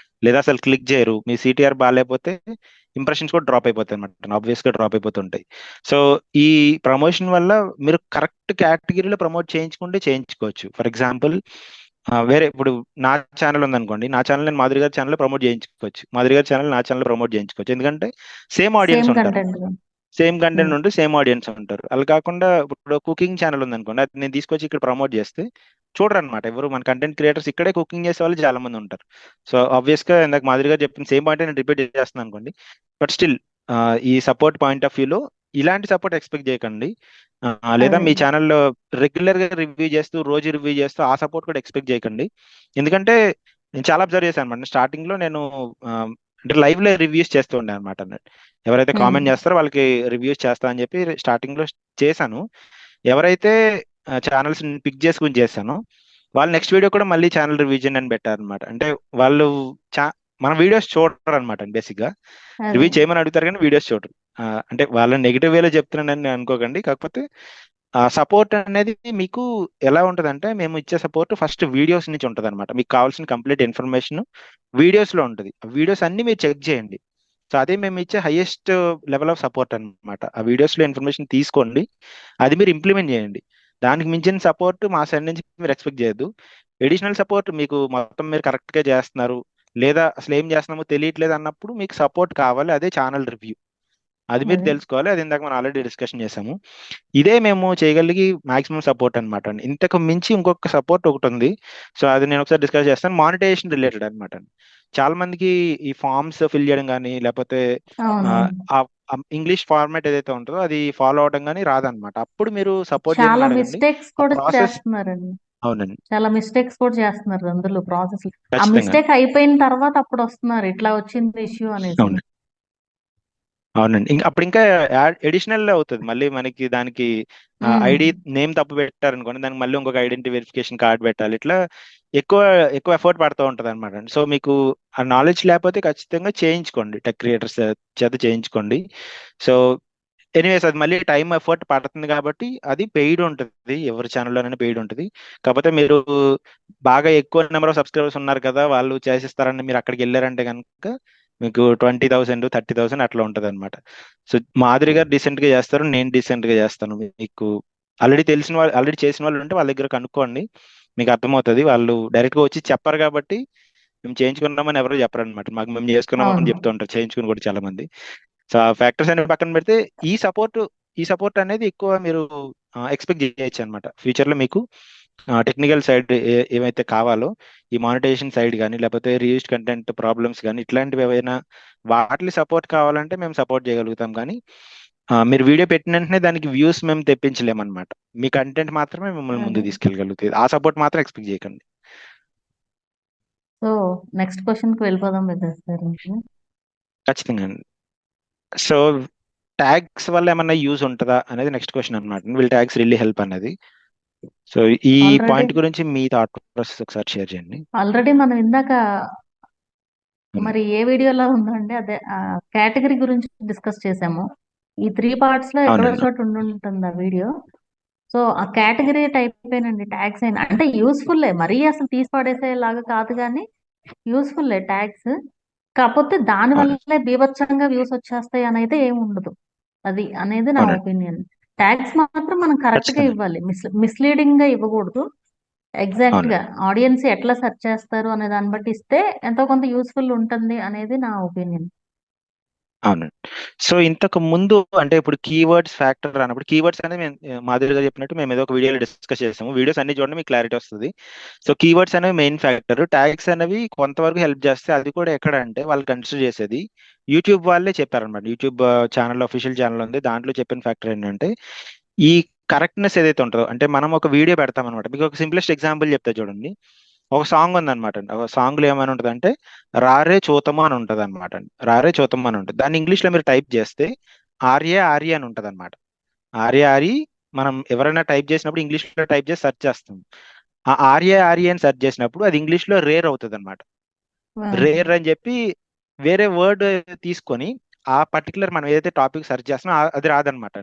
లేదా అసలు క్లిక్ చేయరు. మీ సిటిఆర్ బాగాలేకపోతే ఇంప్రెషన్స్ కూడా డ్రాప్ అయిపోతాయి అనమాట, ఆబ్వియస్ గా డ్రాప్ అయిపోతుంటాయి. సో ఈ ప్రమోషన్ వల్ల మీరు కరెక్ట్ కేటగిరీలో ప్రమోట్ చేయించుకుంటే చేయించుకోవచ్చు. ఫర్ ఎగ్జాంపుల్, వేరే ఇప్పుడు నా ఛానల్ ఉందనుకోండి, నా ఛానల్ నేను మాధురి గారి ఛానల్ ప్రమోట్ చేయించుకోవచ్చు, మాధురి గారి ఛానల్ నా ఛానల్ ప్రమోట్ చేయించుకోవచ్చు. ఎందుకంటే సేమ్ ఆడియన్స్ సేమ్ ఉంటారు, కంటెంట్. సేమ్ కంటెంట్ ఉంటే సేమ్ ఆడియన్స్ ఉంటారు. అలా కాకుండా ఇప్పుడు కుకింగ్ ఛానల్ ఉందనుకోండి, అది నేను తీసుకొచ్చి ఇక్కడ ప్రమోట్ చేస్తే చూడరు అనమాట ఎవరు. మన కంటెంట్ క్రియేటర్స్ ఇక్కడే కుకింగ్ చేసే వాళ్ళు చాలా మంది ఉంటారు. సో ఆబ్వియస్ గా ఇందాక మాధురి గారు చెప్పిన సేమ్ పాయింట్ నేను రిపీట్ చేస్తున్నాను అనుకోండి, బట్ స్టిల్ ఈ సపోర్ట్ పాయింట్ ఆఫ్ వ్యూలో ఇలాంటి సపోర్ట్ ఎక్స్పెక్ట్ చేయకండి. లేదా అదే. మీ ఛానల్లో రెగ్యులర్ గా రివ్యూ చేస్తూ, రోజు రివ్యూ చేస్తూ ఆ సపోర్ట్ కూడా ఎక్స్పెక్ట్ చేయకండి. ఎందుకంటే నేను చాలా అబ్జర్వ్ చేశాను అనమాట. స్టార్టింగ్ లో నేను ఆ, అంటే లైవ్ లో రివ్యూస్ చేస్తూ ఉండే అనమాట. ఎవరైతే ఉమ్. కామెంట్ చేస్తారో వాళ్ళకి రివ్యూస్ చేస్తా అని చెప్పి స్టార్టింగ్ లో చేశాను. ఎవరైతే ఛానల్స్ పిక్ చేసుకుని చేశానో వాళ్ళు నెక్స్ట్ వీడియో కూడా మళ్ళీ ఛానల్ రివ్యూజన్ అని పెట్టారు అనమాట. అంటే వాళ్ళు మన వీడియోస్ చూడరు అనమాట బేసిక్ గా. అదే. రివ్యూ చేయమని అడుగుతారు కానీ వీడియోస్ చూడరు. అంటే వాళ్ళని నెగిటివ్ వేలో చెప్తున్నానని అనుకోకండి. కాకపోతే ఆ సపోర్ట్ అనేది మీకు ఎలా ఉంటదంటే, మేము ఇచ్చే సపోర్ట్ ఫస్ట్ వీడియోస్ నుంచి ఉంటది అనమాట. మీకు కావాల్సిన కంప్లీట్ ఇన్ఫర్మేషన్ వీడియోస్ లో ఉంటుంది. ఆ వీడియోస్ అన్ని మీరు చెక్ చేయండి. సో అదే మేము ఇచ్చే హైయెస్ట్ లెవెల్ ఆఫ్ సపోర్ట్ అన్నమాట. ఆ వీడియోస్ లో ఇన్ఫర్మేషన్ తీసుకోండి, అది మీరు ఇంప్లిమెంట్ చేయండి. దానికి మించిన సపోర్ట్ మా సైడ్ నుంచి మీరు ఎక్స్పెక్ట్ చేయొద్దు. ఎడిషనల్ సపోర్ట్ మీకు మొత్తం మీరు కరెక్ట్ గా చేస్తున్నారు, లేదా అసలు ఏం చేస్తున్నామో తెలియట్లేదు అన్నప్పుడు మీకు సపోర్ట్ కావాలి, అదే ఛానల్ రివ్యూ. అది మీరు అదే. తెలుసుకోవాలి. అది ఇందాక మనం ఆల్రెడీ డిస్కషన్ చేసాము. ఇదే మేము చేయగలిగి మాక్సిమం సపోర్ట్ అనమాట అండి. ఇంతకు మించి ఇంకొక సపోర్ట్ ఒకటి ఉంది. సో అది నేను ఒకసారి డిస్కస్ చేస్తాను, మానిటైజేషన్ రిలేటెడ్ అనమాట. చాలా మందికి ఈ ఫార్మ్స్ ఫిల్ చేయడం కానీ, లేకపోతే అవునవును. ఇంగ్లీష్ ఫార్మాట్ ఏదైతే ఉంటుందో అది ఫాలో అవడం కానీ రాదనమాట. అప్పుడు మీరు సపోర్ట్ చాలా చేయమని అడగండి. మిస్టేక్స్ ఆ కూడా ప్రాసెస్ చేస్తున్నారండి. అవునండి చాలా మిస్టేక్స్ కూడా చేస్తున్నారు అందులో ప్రాసెస్. ఆ ఖచ్చితంగా. మిస్టేక్ అయిపోయిన తర్వాత అప్పుడు వస్తున్నారు ఇట్లా వచ్చింది ఇష్యూ అనేసి. అవును అవునండి. అప్పుడు ఇంకా ఎడిషనల్ అవుతుంది మళ్ళీ మనకి. దానికి ఉమ్. ఐడి నేమ్ తప్పు పెట్టారనుకోండి, దానికి మళ్ళీ ఇంకొక ఐడెంటిటీ వెరిఫికేషన్ కార్డ్ పెట్టాలి. ఇట్లా ఎక్కువ ఎక్కువ ఎఫర్ట్ పడుతూ ఉంటుంది అనమాట. సో మీకు ఆ నాలెడ్జ్ లేకపోతే ఖచ్చితంగా చేయించుకోండి, టెక్ క్రియేటర్స్ చేత చేయించుకోండి. సో ఎనీవేస్ అది మళ్ళీ టైం ఎఫర్ట్ పడుతుంది కాబట్టి అది పెయిడ్ ఉంటుంది, ఎవరి ఛానల్లోనైనా పెయిడ్ ఉంటుంది. కాకపోతే మీరు బాగా ఎక్కువ నెంబర్ ఆఫ్ సబ్స్క్రైబర్స్ ఉన్నారు కదా, వాళ్ళు చేసిస్తారని మీరు అక్కడికి వెళ్ళారంటే కనుక మీకు 20,000 30,000 అట్లా ఉంటుంది అనమాట. సో మాధురి గారు డీసెంట్ గా చేస్తారు, నేను డీసెంట్ గా చేస్తాను. మీకు ఆల్రెడీ తెలిసిన వాళ్ళు, ఆల్రెడీ చేసిన వాళ్ళు ఉంటే వాళ్ళ దగ్గర కనుక్కోండి, మీకు అర్థమవుతుంది. వాళ్ళు డైరెక్ట్ గా వచ్చి చెప్పరు కాబట్టి మేము చేయించుకున్నామని ఎవరు చెప్పరు అనమాట. మాకు మేము చేసుకున్నామని అవును. చెప్తూ ఉంటారు, చేయించుకుని కూడా చాలా మంది. సో ఆ ఫ్యాక్టర్స్ అనేవి పక్కన పెడితే ఈ సపోర్ట్ ఈ సపోర్ట్ అనేది ఎక్కువ మీరు ఎక్స్పెక్ట్ చేయొచ్చు అనమాట. ఫ్యూచర్ లో మీకు టెక్నికల్ సైడ్ ఏమైతే కావాలో, ఈ మానిటైజేషన్ సైడ్ కానీ, లేకపోతే రీయూస్డ్ కంటెంట్ ప్రాబ్లమ్స్ కానీ, ఇట్లాంటివి ఏవైనా వాటి సపోర్ట్ కావాలంటే మేము సపోర్ట్ చేయగలుగుతాం. కానీ మీరు వీడియో పెట్టిన వెంటనే దానికి వ్యూస్ మేము తెప్పించలేమన్నమాట. మీ కంటెంట్ మాత్రమే మిమ్మల్ని అదే. ముందు తీసుకెళ్ళగలుగుతుంది. ఆ సపోర్ట్ మాత్రం ఎక్స్పెక్ట్ చేయకండి. సో నెక్స్ట్ క్వశ్చన్ కి వెళ్ళిపోదాం వికాస్ గారు. ఖచ్చితంగా అండి. సో ట్యాగ్స్ వల్ల ఏమన్నా యూజ్ ఉంటుందా అనేది నెక్స్ట్ క్వశ్చన్ అనమాట. విల్ ట్యాగ్స్ రియల్లీ హెల్ప్ అనేది. సో ఈ ఆల్రెడీ పాయింట్ గురించి మీ థాట్ ప్రాసెస్ ఒకసారి షేర్ చేయండి. ఆల్రెడీ మనం ఇందాక అవును. మరి ఏ వీడియోలో ఉందండి అదే కేటగిరీ గురించి డిస్కస్ చేసాము. ఈ 3 పార్ట్స్ లో ఎక్కడో అవునండి. చోట ఉండుంటుంది ఆ వీడియో. సో ఆ కేటగిరీ టైప్ ఏనండి ట్యాగ్స్ అయినా అంటే యూస్ఫుల్లే, మరీ అసలు తీసి పడేసేలాగా కాదు కానీ యూస్ఫుల్లే ట్యాగ్స్. కాకపోతే దాని అవునండి. వల్లే బీభత్సంగా వ్యూస్ వచ్చేస్తాయి అని అయితే ఏమి ఉండదు. అది అనేది నా అవునండి. ఒపీనియన్. ట్యాగ్స్ మాత్రం మనం కరెక్ట్ గా ఖచ్చితంగా. ఇవ్వాలి, మిస్లీడింగ్ గా ఇవ్వకూడదు. ఎగ్జాక్ట్ గా అవునండి. ఆడియన్స్ ఎట్లా సెర్చ్ చేస్తారు అనే దాన్ని బట్టి ఇస్తే ఎంతో కొంత యూస్ఫుల్ ఉంటుంది అనేది నా ఒపీనియన్. అవునండి. సో ఇంతకు ముందు అంటే ఇప్పుడు కీవర్డ్స్ ఫ్యాక్టర్ అన్నప్పుడు కీవర్డ్స్ అనేది మేము మాధురి గారు చెప్పినట్టు మేము ఏదో ఒక వీడియోలో డిస్కస్ చేసాము. వీడియోస్ అన్ని చూడండి మీకు క్లారిటీ వస్తుంది. సో కీవర్డ్స్ అనేవి మెయిన్ ఫ్యాక్టర్. ట్యాగ్స్ అనేవి కొంతవరకు హెల్ప్ చేస్తే అది కూడా ఎక్కడ అంటే వాళ్ళు కన్సిడర్ చేసేది యూట్యూబ్ వాళ్ళే చెప్పారనమాట. యూట్యూబ్ ఛానల్ అఫీషియల్ ఛానల్ ఉంది, దాంట్లో చెప్పిన ఫ్యాక్టర్ ఏంటంటే ఈ కరెక్ట్నెస్ ఏదైతే ఉంటుందో అంటే మనం ఒక వీడియో పెడతాం అనమాట. మీకు ఒక సింప్లెస్ట్ ఎగ్జాంపుల్ చెప్తా చూడండి. ఒక సాంగ్ ఉందన్నమాట అండి. ఒక సాంగ్ లో ఏమైనా ఉంటుంది అంటే రారే చూతము అని ఉంటుంది అనమాట అండి. రారే చూతము అని ఉంటుంది. దాన్ని ఇంగ్లీష్ లో మీరు టైప్ చేస్తే ఆర్ఏ ఆర్ఏ అని ఉంటుంది అనమాట. ఆర్ఏ ఆర్ఈ మనం ఎవరైనా టైప్ చేసినప్పుడు ఇంగ్లీష్ లో టైప్ చేసి సెర్చ్ చేస్తాం. ఆ ఆర్ఏ ఆర్ఏ అని సెర్చ్ చేసినప్పుడు అది ఇంగ్లీష్ లో రేర్ అవుతుంది అనమాట. రేర్ అని చెప్పి వేరే వర్డ్ తీసుకొని ఆ పర్టికులర్ మనం ఏదైతే టాపిక్ సెర్చ్ చేస్తున్నాం అది రాదనమాట.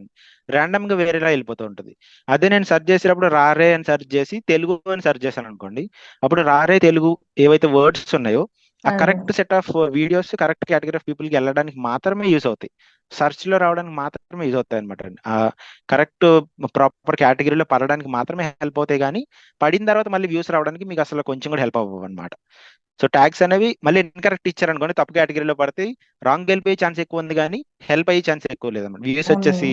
ర్యాండమ్ గా వేరేలా వెళ్ళిపోతూ ఉంటుంది. అదే నేను సెర్చ్ చేసేటప్పుడు రారే అని సెర్చ్ చేసి తెలుగు అని సెర్చ్ చేశాను అనుకోండి, అప్పుడు రారే తెలుగు ఏవైతే వర్డ్స్ ఉన్నాయో ఆ అదే. Correct set of videos correct category of people కి వెళ్ళడానికి మాత్రమే యూస్ అవుతాయి. సెర్చ్ లో రావడానికి మాత్రమే యూజ్ అవుతాయి అనమాట. ఆ కరెక్ట్ ప్రాపర్ కేటగిరీలో పడడానికి మాత్రమే హెల్ప్ అవుతాయి, కానీ పడిన తర్వాత మళ్ళీ వ్యూస్ రావడానికి మీకు అసలు కొంచెం కూడా హెల్ప్ అవ్వవు అనమాట. సో ట్యాగ్స్ అనేవి మళ్ళీ ఇన్కరెక్ట్ ఇచ్చారు అనుకోండి, తప్పు కేటగిరీలో పడితే రాంగ్ వెళ్ళిపోయే ఛాన్స్ ఎక్కువ ఉంది, కానీ హెల్ప్ అయ్యే ఛాన్స్ ఎక్కువ లేదన్నమాట. వ్యూస్ ఉంది. వచ్చేసి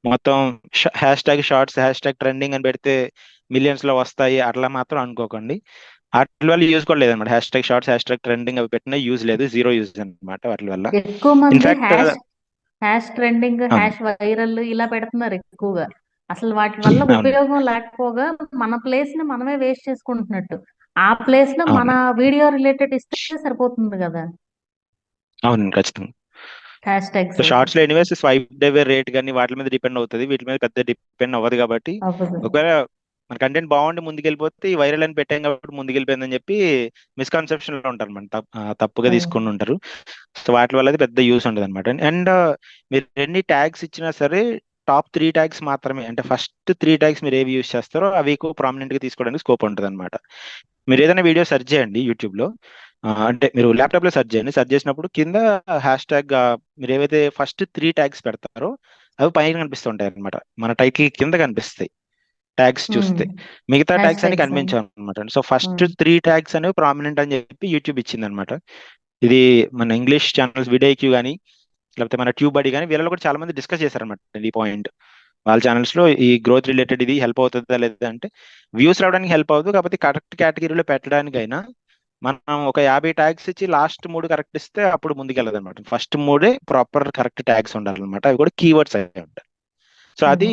మొత్తం hashtag shorts hashtag trending అని పెడితే మిలియన్స్ లో వస్తాయి అట్లా మాత్రం అనుకోకండి. వాటి వల్ల యూజ్ కూడా లేదన్నమాట. Hashtag shorts hashtag trending అవి పెట్టినా యూజ్ లేదు, జీరో యూజ్ అనమాట వాటి వల్ల. ఎక్కువ మంది ఇన్ఫాక్ట్ హ్యాష్ హ్యాష్ ట్రెండింగ్, అవును. హ్యాష్ వైరల్ ఇలా పెడుతున్నారు ఎక్కువగా. అసలు వాటి వల్ల అవును. ఉపయోగం లేకపోగా మన ప్లేస్ ని మనమే వేస్ట్ చేసుకుంటున్నట్టు. ఆ ప్లేస్ లో మన అవును. వీడియో రిలేటెడ్ ఇస్తే సరిపోతుంది కదా అవును. ఖచ్చితంగా. Hash so tags. షార్ట్స్ లో ఎనీవేస్ స్వైప్ అవే రేట్ కానీ వాటి మీద డిపెండ్ అవుతుంది, వీటి మీద పెద్ద డిపెండ్ అవ్వదు. కాబట్టి అవ్వదు. ఒకవేళ మన కంటెంట్ బాగుండి ముందుకెళ్ళిపోతే ఈ వైరల్ అని పెట్టాం కాబట్టి ముందుకెళ్ళిపోయిందని చెప్పి మిస్కన్సెప్షన్ లో ఉంటారు మన తప్పుగా అదే. తీసుకుని ఉంటారు. సో వాటి వల్ల అది పెద్ద యూస్ ఉండదు అనమాట. అండ్ మీరు ఎన్ని ట్యాగ్స్ ఇచ్చినా సరే టాప్ 3 ట్యాగ్స్ మాత్రమే, అంటే ఫస్ట్ 3 ట్యాగ్స్ మీరు ఏవి యూస్ చేస్తారో అవి ఎక్కువ ప్రామినెంట్ గా తీసుకోవడానికి స్కోప్ ఉంటుంది అనమాట. మీరు ఏదైనా వీడియో సెర్చ్ చేయండి యూట్యూబ్ లో, అంటే మీరు ల్యాప్టాప్ లో సెర్చ్ చేయండి. సెర్చ్ చేసినప్పుడు కింద హ్యాష్ ట్యాగ్ మీరు ఏవైతే ఫస్ట్ 3 ట్యాగ్స్ పెడతారో అవి పైన కనిపిస్తుంటాయి అనమాట. మన టైటిల్ కింద కనిపిస్తాయి ట్యాగ్స్ చూస్తే. మిగతా హ్యాష్ ట్యాగ్స్ అని ట్యాగ్స్. కనిపించావు అనమాట. సో ఫస్ట్ 3 ట్యాగ్స్ అనేవి ప్రామినెంట్ అని చెప్పి యూట్యూబ్ ఇచ్చింది అనమాట. ఇది మన ఇంగ్లీష్ ఛానల్స్ విడేక్యూ కానీ లేకపోతే మన ట్యూబ్ బడి కానీ వీళ్ళలో కూడా చాలా మంది డిస్కస్ చేశారనమాట ఈ పాయింట్. వాళ్ళ ఛానల్స్ లో ఈ గ్రోత్ రిలేటెడ్ ఇది హెల్ప్ అవుతుందా లేదా అంటే వ్యూస్ రావడానికి హెల్ప్ అవుతుంది, కాకపోతే కరెక్ట్ కేటగిరీలో పెట్టడానికైనా మనం ఒక 50 ట్యాగ్స్ ఇచ్చి లాస్ట్ 3 కరెక్ట్ ఇస్తే అప్పుడు ముందుకెళ్ళదు అనమాట. ఫస్ట్ 3 ప్రాపర్ కరెక్ట్ ట్యాగ్స్ ఉండాలన్నమాట. అవి కూడా కీవర్డ్స్ అయి ఉంటాయి. సో అది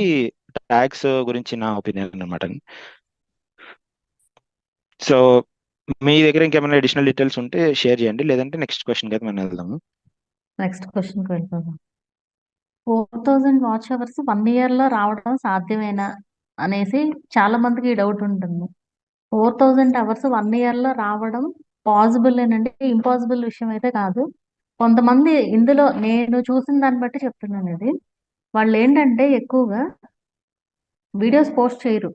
ట్యాగ్స్ గురించి నా ఒపీనియన్ అనమాట. సో మీ దగ్గర ఇంకేమైనా అడిషనల్ డీటెయిల్స్ ఉంటే షేర్ చేయండి, లేదంటే నెక్స్ట్ క్వశ్చన్ అయితే మనం వెళ్దాము. నెక్స్ట్ క్వశ్చన్ కి వెళ్ళిపోదాం. 4000 వాచ్ అవర్స్ 1 ఇయర్ లో రావడం సాధ్యమేనా అనేసి చాలా మందికి డౌట్ ఉంటుంది. 4000 అవర్స్ 1 ఇయర్ లో రావడం పాసిబుల్ ఏనండి, ఇంపాసిబుల్ విషయం అయితే కాదు. కొంతమంది ఇందులో నేను చూసిన దాన్ని బట్టి చెప్తున్నాను ఇది. వాళ్ళు ఏంటంటే ఎక్కువగా వీడియోస్ పోస్ట్ చేయరు.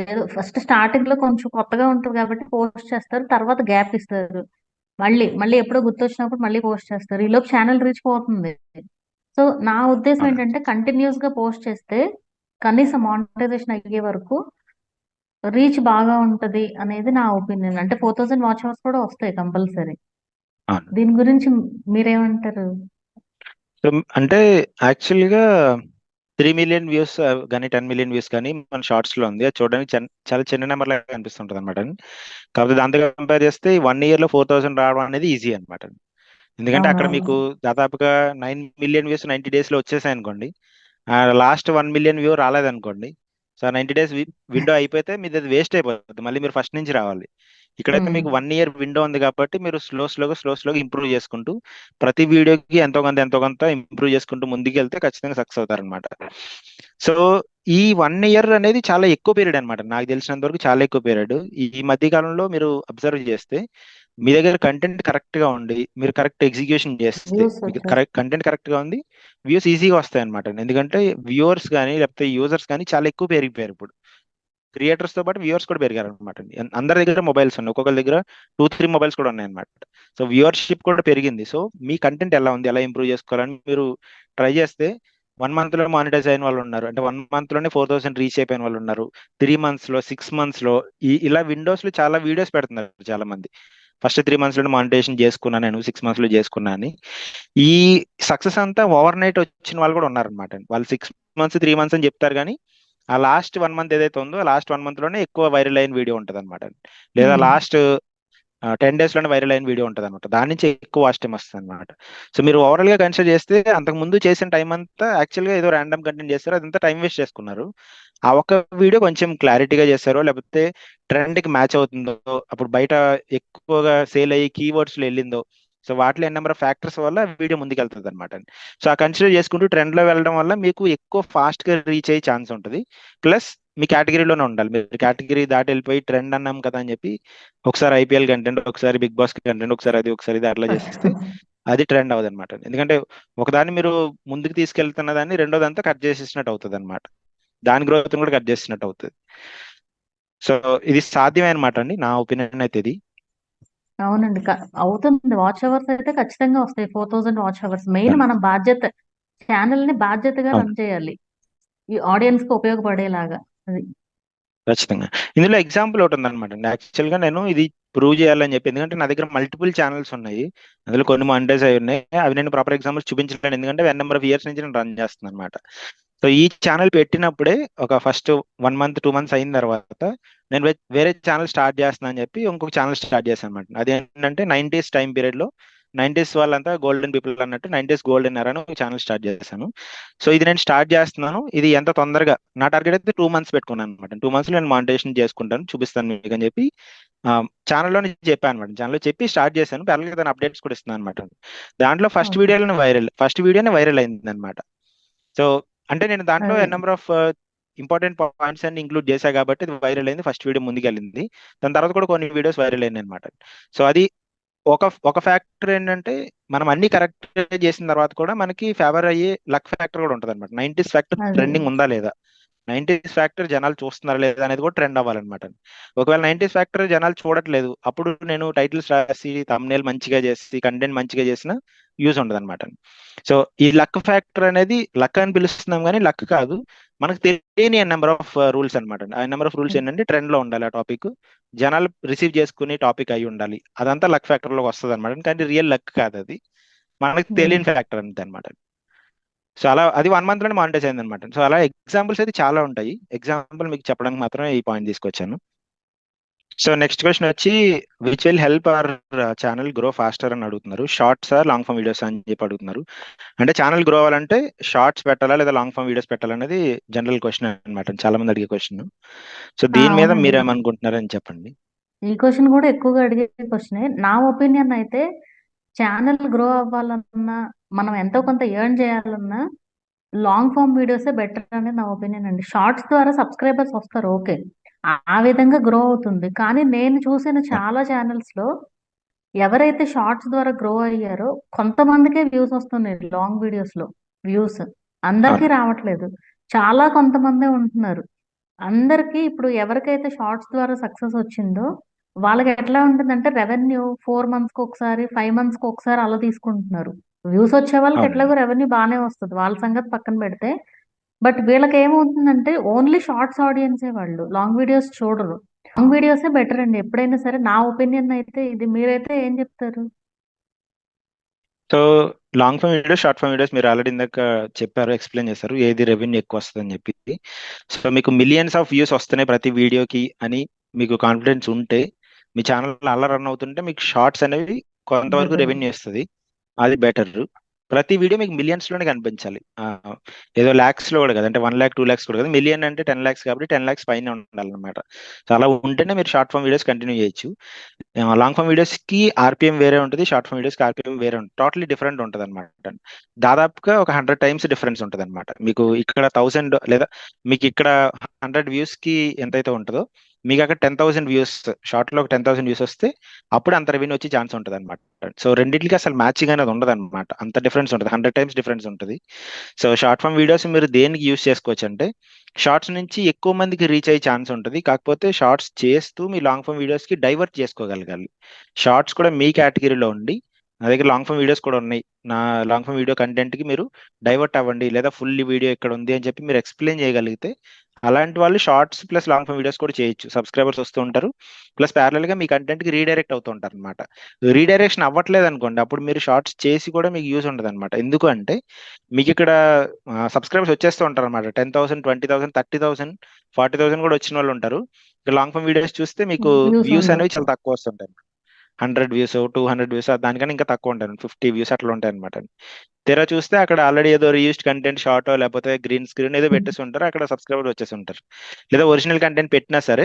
ఏదో ఫస్ట్ స్టార్టింగ్ లో కొంచెం కొత్తగా ఉంటుంది కాబట్టి పోస్ట్ చేస్తారు, తర్వాత గ్యాప్ ఇస్తారు, మళ్ళీ మళ్ళీ ఎప్పుడో గుర్తొచ్చినప్పుడు మళ్ళీ పోస్ట్ చేస్తారు. ఈలోపు ఛానల్ రీచ్ పోతుంది. సో నా ఉద్దేశం అవును. ఏంటంటే కంటిన్యూస్ గా పోస్ట్ చేస్తే కనీసం మానిటైజేషన్ అయ్యే వరకు రీచ్ బాగా ఉంటది అనేది నా ఒపీనియన్. అంటే 4000 వాచ్ అవర్స్ కూడా వస్తాయి కంపల్సరీ. అవును. దీని గురించి మీరేమంటారు? సో అంటే యాక్చువల్గా 3 మిలియన్ వ్యూస్ కానీ 10 మిలియన్ వ్యూస్ కానీ మన షార్ట్స్ లో ఉంది. అది చూడడానికి చాలా చిన్న నెంబర్ లాగా కనిపిస్తుంటది అనమాట. కాకపోతే దాంతో కంపేర్ చేస్తే 1 ఇయర్ లో 4000 రావడం అనేది ఈజీ అనమాట. ఎందుకంటే అక్కడ అవునవును. మీకు దాదాపుగా 9 మిలియన్ వ్యూస్ 90 డేస్ లో వచ్చేసాయి అనుకోండి, లాస్ట్ 1 మిలియన్ వ్యూ రాలేదనుకోండి, సో 90 డేస్ విండో అయిపోతే మీది అది వేస్ట్ అయిపోతుంది, మళ్ళీ మీరు ఫస్ట్ నుంచి రావాలి. ఇక్కడైతే మీకు 1 ఇయర్ విండో ఉంది కాబట్టి మీరు స్లోగా ఇంప్రూవ్ చేసుకుంటూ ప్రతి వీడియోకి ఎంతో కొంత ఇంప్రూవ్ చేసుకుంటూ ముందుకెళ్తే ఖచ్చితంగా సక్సెస్ అవుతారనమాట. సో ఈ 1 ఇయర్ అనేది చాలా ఎక్కువ పీరియడ్ అనమాట. నాకు తెలిసినంత వరకు చాలా ఎక్కువ పీరియడ్. ఈ మధ్య కాలంలో మీరు అబ్జర్వ్ చేస్తే మీ దగ్గర కంటెంట్ కరెక్ట్ గా ఉండి మీరు కరెక్ట్ ఎగ్జిక్యూషన్ చేస్తే వ్యూస్ మీకు వచ్చేస్తాయి. కంటెంట్ కరెక్ట్ గా ఉంది, వ్యూస్ ఈజీగా వస్తాయి అనమాట. ఎందుకంటే వ్యూవర్స్ కానీ లేకపోతే యూజర్స్ కానీ చాలా ఎక్కువ పెరిగిపోయారు ఇప్పుడు. క్రియేటర్స్ తో పాటు వ్యూవర్స్ కూడా పెరిగారు అనమాట. అందరి దగ్గర మొబైల్స్ ఉన్నాయి, ఒక్కొక్కరి దగ్గర 2-3 మొబైల్స్ కూడా ఉన్నాయి అనమాట. సో వ్యూవర్షిప్ కూడా పెరిగింది. సో మీ కంటెంట్ ఎలా ఉంది, ఎలా ఇంప్రూవ్ చేసుకోవాలని మీరు ట్రై చేస్తే 1 మంత్ లో మానిటైజ్ అయిన వాళ్ళు ఉన్నారు, అంటే 1 మంత్ లోనే 4,000 రీచ్ అయిపోయిన వాళ్ళు ఉన్నారు. 3 మంత్స్ లో, 6 మంత్స్ లో ఇలా విండోస్ లో చాలా వీడియోస్ పెడుతున్నారు చాలా మంది. ఫస్ట్ 3 మంత్స్ లో మానిటైజేషన్ చేసుకున్నాను, నేను 6 మంత్స్ లో చేసుకున్నాను అని. ఈ సక్సెస్ అంతా ఓవర్ నైట్ వచ్చిన వాళ్ళు కూడా ఉన్నారనమాట. వాళ్ళు 6 మంత్స్ 3 మంత్స్ అని చెప్తారు కానీ ఆ లాస్ట్ 1 మంత్ ఏదైతే ఉందో లాస్ట్ 1 మంత్ లోనే ఎక్కువ వైరల్ అయిన వీడియో ఉంటుంది అనమాట. లేదా లాస్ట్ 10 days లోనే వైరల్ అయిన వీడియో ఉంటుంది అనమాట. దాని నుంచి ఎక్కువ వాచ్ టైం వస్తుంది అనమాట. సో మీరు ఓవరాల్ గా కన్సిడర్ చేస్తే అంతకు ముందు చేసిన టైం అంతా యాక్చువల్ గా ఏదో ర్యాండమ్ కంటెంట్ చేస్తారు, అదంతా టైం వేస్ట్ చేసుకున్నారు. ఆ ఒక్క వీడియో కొంచెం క్లారిటీగా చేస్తారో లేకపోతే ట్రెండ్ కి మ్యాచ్ అవుతుందో, అప్పుడు బయట ఎక్కువగా సేల్ అయ్యి కీవర్డ్స్ లో వెళ్ళిందో, సో వాటిలో ఎన్ నెంబర్ ఆఫ్ ఫ్యాక్టర్స్ వల్ల వీడియో ముందుకు వెళ్తుంది అనమాట. సో ఆ కన్సిడర్ చేసుకుంటూ ట్రెండ్ లో వెళ్ళడం వల్ల మీకు ఎక్కువ ఫాస్ట్ గా రీచ్ అయ్యే ఛాన్స్ ఉంటుంది. ప్లస్ మీ కేటగిరీలోనే ఉండాలి. మీరు కేటగిరీ దాటి వెళ్ళిపోయి ట్రెండ్ అన్నాం కదా అని చెప్పి ఒకసారి ఐపీఎల్ కంటెంట్, ఒకసారి బిగ్ బాస్ కంటెంట్, ఒకసారి ఇది అట్లా చేసేస్తే అది ట్రెండ్ అవ్వదు అనమాట. ఎందుకంటే ఒకదాన్ని మీరు ముందుకు తీసుకెళ్తున్న దాన్ని రెండోదంతా కట్ చేసేసినట్టు అవుతుంది అనమాట. దాని గ్రోత్ కూడా కట్ చేసినట్టు అవుతుంది. సో ఇది సాధ్యమే అనమాట అండి, నా ఒపీనియన్ అయితే ఇది. అవునండి. అవుతుంది. వాచ్ అవర్స్ అయితే ఖచ్చితంగా వస్తాయి. 4,000 వాచ్ అవర్స్. మెయిన్ అవును. మన బాధ్యత. ఛానల్ ని బాధ్యతగా అవును. రన్ చేయాలి. ఈ ఆడియన్స్ కి ఉపయోగపడేలాగా. అది. ఖచ్చితంగా. ఇందులో ఎగ్జాంపుల్ ఒకటి ఉందన్నమాట అండి. యాక్చువల్ గా నేను ఇది ప్రూవ్ చేయాలని చెప్పి, ఎందుకంటే నా దగ్గర మల్టిపుల్ ఛానల్స్ ఉన్నాయి, అందులో కొన్ని మానిటైజ్ అయి ఉన్నాయి. అవి నేను ప్రాపర్ ఎగ్జాంపుల్స్ చూపించలేను, ఎందుకంటే 1 నెంబర్ ఆఫ్ ఇయర్స్ నుంచి నేను రన్ చేస్తున్నాను అనమాట. సో ఈ ఛానల్ పెట్టినప్పుడే ఒక ఫస్ట్ 1 మంత్ 2 మంత్స్ అయిన తర్వాత నేను వేరే ఛానల్ స్టార్ట్ చేస్తున్నా అని చెప్పి ఇంకొక ఛానల్ స్టార్ట్ చేశాను అనమాట. అదేంటంటే 90s టైం పీరియడ్ లో 90s వాళ్ళంతా గోల్డెన్ పీపుల్ అన్నట్టు 90s గోల్డెన్ ఎరా అని ఒక ఛానల్ స్టార్ట్ చేశాను. సో ఇది నేను స్టార్ట్ చేస్తున్నాను, ఇది ఎంత తొందరగా, నా టార్గెట్ అయితే 2 మంత్స్ పెట్టుకున్నాను అనమాట. 2 మంత్స్ నేను మానిటైజేషన్ చేసుకుంటాను, చూపిస్తాను మీకు అని చెప్పి ఛానల్లోనే చెప్పాను అనమాట. ఛానల్లో చెప్పి స్టార్ట్ చేశాను, ప్యారల్గా దాని అప్డేట్స్ కూడా ఇస్తున్నాను అనమాట. దాంట్లో ఫస్ట్ వీడియోనే వైరల్ అయింది అనమాట. సో అంటే నేను దాంట్లో అది. నెంబర్ ఆఫ్ ఇంపార్టెంట్ పాయింట్స్ అన్ని ఇంక్లూడ్ చేశా కాబట్టి ఇది వైరల్ అయింది, ఫస్ట్ వీడియో ముందుకు వెళ్ళింది. దాని తర్వాత కూడా కొన్ని వీడియోస్ వైరల్ అయినాయి అనమాట. సో అది ఒక ఫ్యాక్టర్ ఏంటంటే మనం అన్ని కరెక్ట్ చేసిన తర్వాత కూడా మనకి ఫేవర్ అయ్యే లక్ ఫ్యాక్టర్ కూడా ఉంటుంది అనమాట. 90s ఫ్యాక్టర్ అది. ట్రెండింగ్ ఉందా లేదా, 90s ఫ్యాక్టర్ జనాలు చూస్తున్నారా లేదా అనేది కూడా ట్రెండ్ అవ్వాలన్నమాట. ఒకవేళ 90s ఫ్యాక్టర్ జనాలు చూడట్లేదు, అప్పుడు నేను టైటిల్స్ రాసి థంబ్నెయిల్ మంచిగా చేసి కంటెంట్ మంచిగా చేసిన యూజ్ ఉండదు అనమాట. సో ఈ లక్ ఫ్యాక్టర్ అనేది లక్ అని పిలుస్తున్నాం కానీ లక్ కాదు, మనకు తెలియని నెంబర్ ఆఫ్ రూల్స్ అనమాట. ఆ నెంబర్ ఆఫ్ రూల్స్ ఏంటంటే ట్రెండ్ లో ఉండాలి ఆ టాపిక్, జనాలు రిసీవ్ చేసుకునే టాపిక్ అయి ఉండాలి, అదంతా లక్ ఫ్యాక్టర్ లోకి వస్తుంది అనమాట. కానీ రియల్ లక్ కాదు, అది మనకు తెలియని ఫ్యాక్టర్ అంతే అనమాట. సో అలా అది 1 మంత్ లోనే మానిటైజ్ అయింది అనమాట. సో అలా ఎగ్జాంపుల్స్ అయితే చాలా ఉంటాయి, ఎగ్జాంపుల్ మీకు చెప్పడానికి మాత్రమే ఈ పాయింట్ తీసుకొచ్చాను. సో నెక్స్ట్ క్వశ్చన్ వచ్చి which will help our channel grow faster అని అడుగుతున్నారు. Shorts or long form videos అని చెప్పి అడుగుతున్నారు. అంటే ఛానల్ గ్రో అవ్వాలంటే షార్ట్స్ పెట్టాలా లేదా లాంగ్ ఫామ్ వీడియోస్ పెట్టాలనేది జనరల్ క్వశ్చన్ అనమాట, చాలా మంది అడిగే క్వశ్చన్. సో దీని మీద అవునండి. మీరేమనుకుంటున్నారని చెప్పండి. ఈ క్వశ్చన్ కూడా ఎక్కువగా అడిగే క్వశ్చనే. నా ఒపీనియన్ అయితే ఛానల్ గ్రో అవ్వాలన్నా, మనం ఎంతో కొంత ఎర్న్ చేయాలన్నా లాంగ్ ఫామ్ వీడియోసే బెటర్ అనేది నా ఒపీనియన్ అండి. షార్ట్స్ ద్వారా సబ్స్క్రైబర్స్ వస్తారు, ఓకే. ఆ విధంగా గ్రో అవుతుంది. కానీ నేను చూసిన చాలా ఛానల్స్ లో ఎవరైతే షార్ట్స్ ద్వారా గ్రో అయ్యారో కొంతమందికే వ్యూస్ వస్తున్నాయి లాంగ్ వీడియోస్ లో. వ్యూస్ అందరికీ అవును. రావట్లేదు. చాలా కొంతమందే ఉంటున్నారు. అందరికీ ఇప్పుడు ఎవరికైతే షార్ట్స్ ద్వారా సక్సెస్ వచ్చిందో వాళ్ళకి ఎట్లా ఉంటుందంటే రెవెన్యూ 4 మంత్స్ కి ఒకసారి, 5 మంత్స్ కి ఒకసారి అలా తీసుకుంటున్నారు. వ్యూస్ వచ్చే వాళ్ళకి అవునండి. ఎట్లాగో రెవెన్యూ బాగానే వస్తుంది, వాళ్ళ సంగతి పక్కన పెడితే. బట్ వీళ్ళకి ఏమవుతుందంటే ఓన్లీ షార్ట్స్ ఆడియన్సే, వాళ్ళు లాంగ్ వీడియోస్ చూడరు. లాంగ్ వీడియోసే బెటర్ అండి ఎప్పుడైనా సరే. నా ఒపీనియన్ అయితే ఇది. మీరైతే ఏం చెప్తారు? So long form videos, short form videos మీరు ఆల్రెడీ ఇందాక చెప్పారు, ఎక్స్ప్లెయిన్ చేశారు ఏది రెవెన్యూ ఎక్కువ వస్తుంది అని చెప్పి. సో మీకు మిలియన్స్ ఆఫ్ వ్యూస్ వస్తున్నాయి ప్రతి వీడియోకి అని మీకు కాన్ఫిడెన్స్ ఉంటే, మీ ఛానల్ అలా రన్ అవుతుంటే మీకు షార్ట్స్ అనేవి కొంతవరకు బెటర్. రెవెన్యూ ఇస్తుంది, అది బెటర్. ప్రతి వీడియో మీకు మిలియన్స్ లోనే కనిపించాలి. ఏదో లాక్స్ లో కూడా కదా, అంటే 1 lakh 2 lakhs కూడా కదా, మిలియన్ అంటే 10 lakhs కాబట్టి 10 lakhs పైన ఉండాలన్నమాట. సో అలా ఉంటేనే మీరు షార్ట్ ఫామ్ వీడియోస్ కంటిన్యూ చేయొచ్చు. లాంగ్ ఫామ్ వీడియోస్ కి ఆర్పిఎం వేరే ఉంటుంది, షార్ట్ ఫామ్ వీడియోస్ కి ఆర్పిఎం వేరే ఉంటుంది, టోటలీ డిఫరెంట్ ఉంటుంది అనమాట. దాదాపుగా ఒక 100 times డిఫరెన్స్ ఉంటుంది అనమాట. మీకు ఇక్కడ 1000 లేదా మీకు ఇక్కడ 100 వ్యూస్ కి ఎంతైతే ఉంటుందో మీకు అక్కడ 10,000 వ్యూస్, షార్ట్ లో ఒక 10,000 వ్యూస్ వస్తే అప్పుడు అంత రెవెన్యూ వచ్చే ఛాన్స్ ఉంటుంది అనమాట. సో రెండింటికి అసలు మ్యాచింగ్ అనేది ఉండదు అనమాట, అంత డిఫరెన్స్ ఉంటుంది, 100 times డిఫరెన్స్ ఉంటుంది. సో షార్ట్ ఫామ్ వీడియోస్ మీరు దేనికి యూస్ చేసుకోవచ్చు అంటే, షార్ట్స్ నుంచి ఎక్కువ మందికి రీచ్ అయ్యే ఛాన్స్ ఉంటుంది, కాకపోతే షార్ట్స్ చేస్తూ మీ లాంగ్ ఫామ్ వీడియోస్ కి డైవర్ట్ చేసుకోగలగాలి. షార్ట్స్ కూడా మీ కేటగిరీలో ఉండి, నా దగ్గర లాంగ్ ఫామ్ వీడియోస్ కూడా ఉన్నాయి, నా లాంగ్ ఫామ్ వీడియో కంటెంట్ కి మీరు డైవర్ట్ అవ్వండి, లేదా ఫుల్ వీడియో ఇక్కడ ఉంది అని చెప్పి మీరు ఎక్స్ప్లెయిన్ చేయగలిగితే అలాంటి వాళ్ళు shorts plus long form videos కూడా చేయొచ్చు. సబ్స్క్రైబర్స్ వస్తూ ఉంటారు, ప్లస్ ప్యారల్ గా మీ కంటెంట్ కి రీడైరెక్ట్ అవుతూ ఉంటారు అనమాట. రీడైరెక్షన్ అవ్వట్లేదు అనుకోండి, అప్పుడు మీరు షార్ట్స్ చేసి కూడా మీకు యూస్ ఉండదు అనమాట. ఎందుకు అంటే మీకు ఇక్కడ సబ్స్క్రైబర్స్ వచ్చేస్తూ ఉంటారు అనమాట, 10,000 20,000 30,000 40,000 కూడా వచ్చిన వాళ్ళు ఉంటారు. ఇక్కడ లాంగ్ ఫామ్ వీడియోస్ చూస్తే మీకు వ్యూస్ వ్యూస్ ఉండవు. అనేవి చాలా తక్కువ వస్తుంటాయి, 100 వ్యూస్ 200 వ్యూస్, దానికన్నా ఇంకా తక్కువ ఉంటాయి, 50 వ్యూస్ అట్లా ఉంటాయి అనమాట. తెర చూస్తే అక్కడ ఆల్రెడీ ఏదో రీయూస్డ్ కంటెంట్ షార్ట్ లేకపోతే గ్రీన్ స్క్రీన్ ఏదో పెట్టేసి ఉంటారు, అక్కడ సబ్స్క్రైబర్ వచ్చేసి ఉంటారు. లేదా ఒరిజినల్ కంటెంట్ పెట్టినా సరే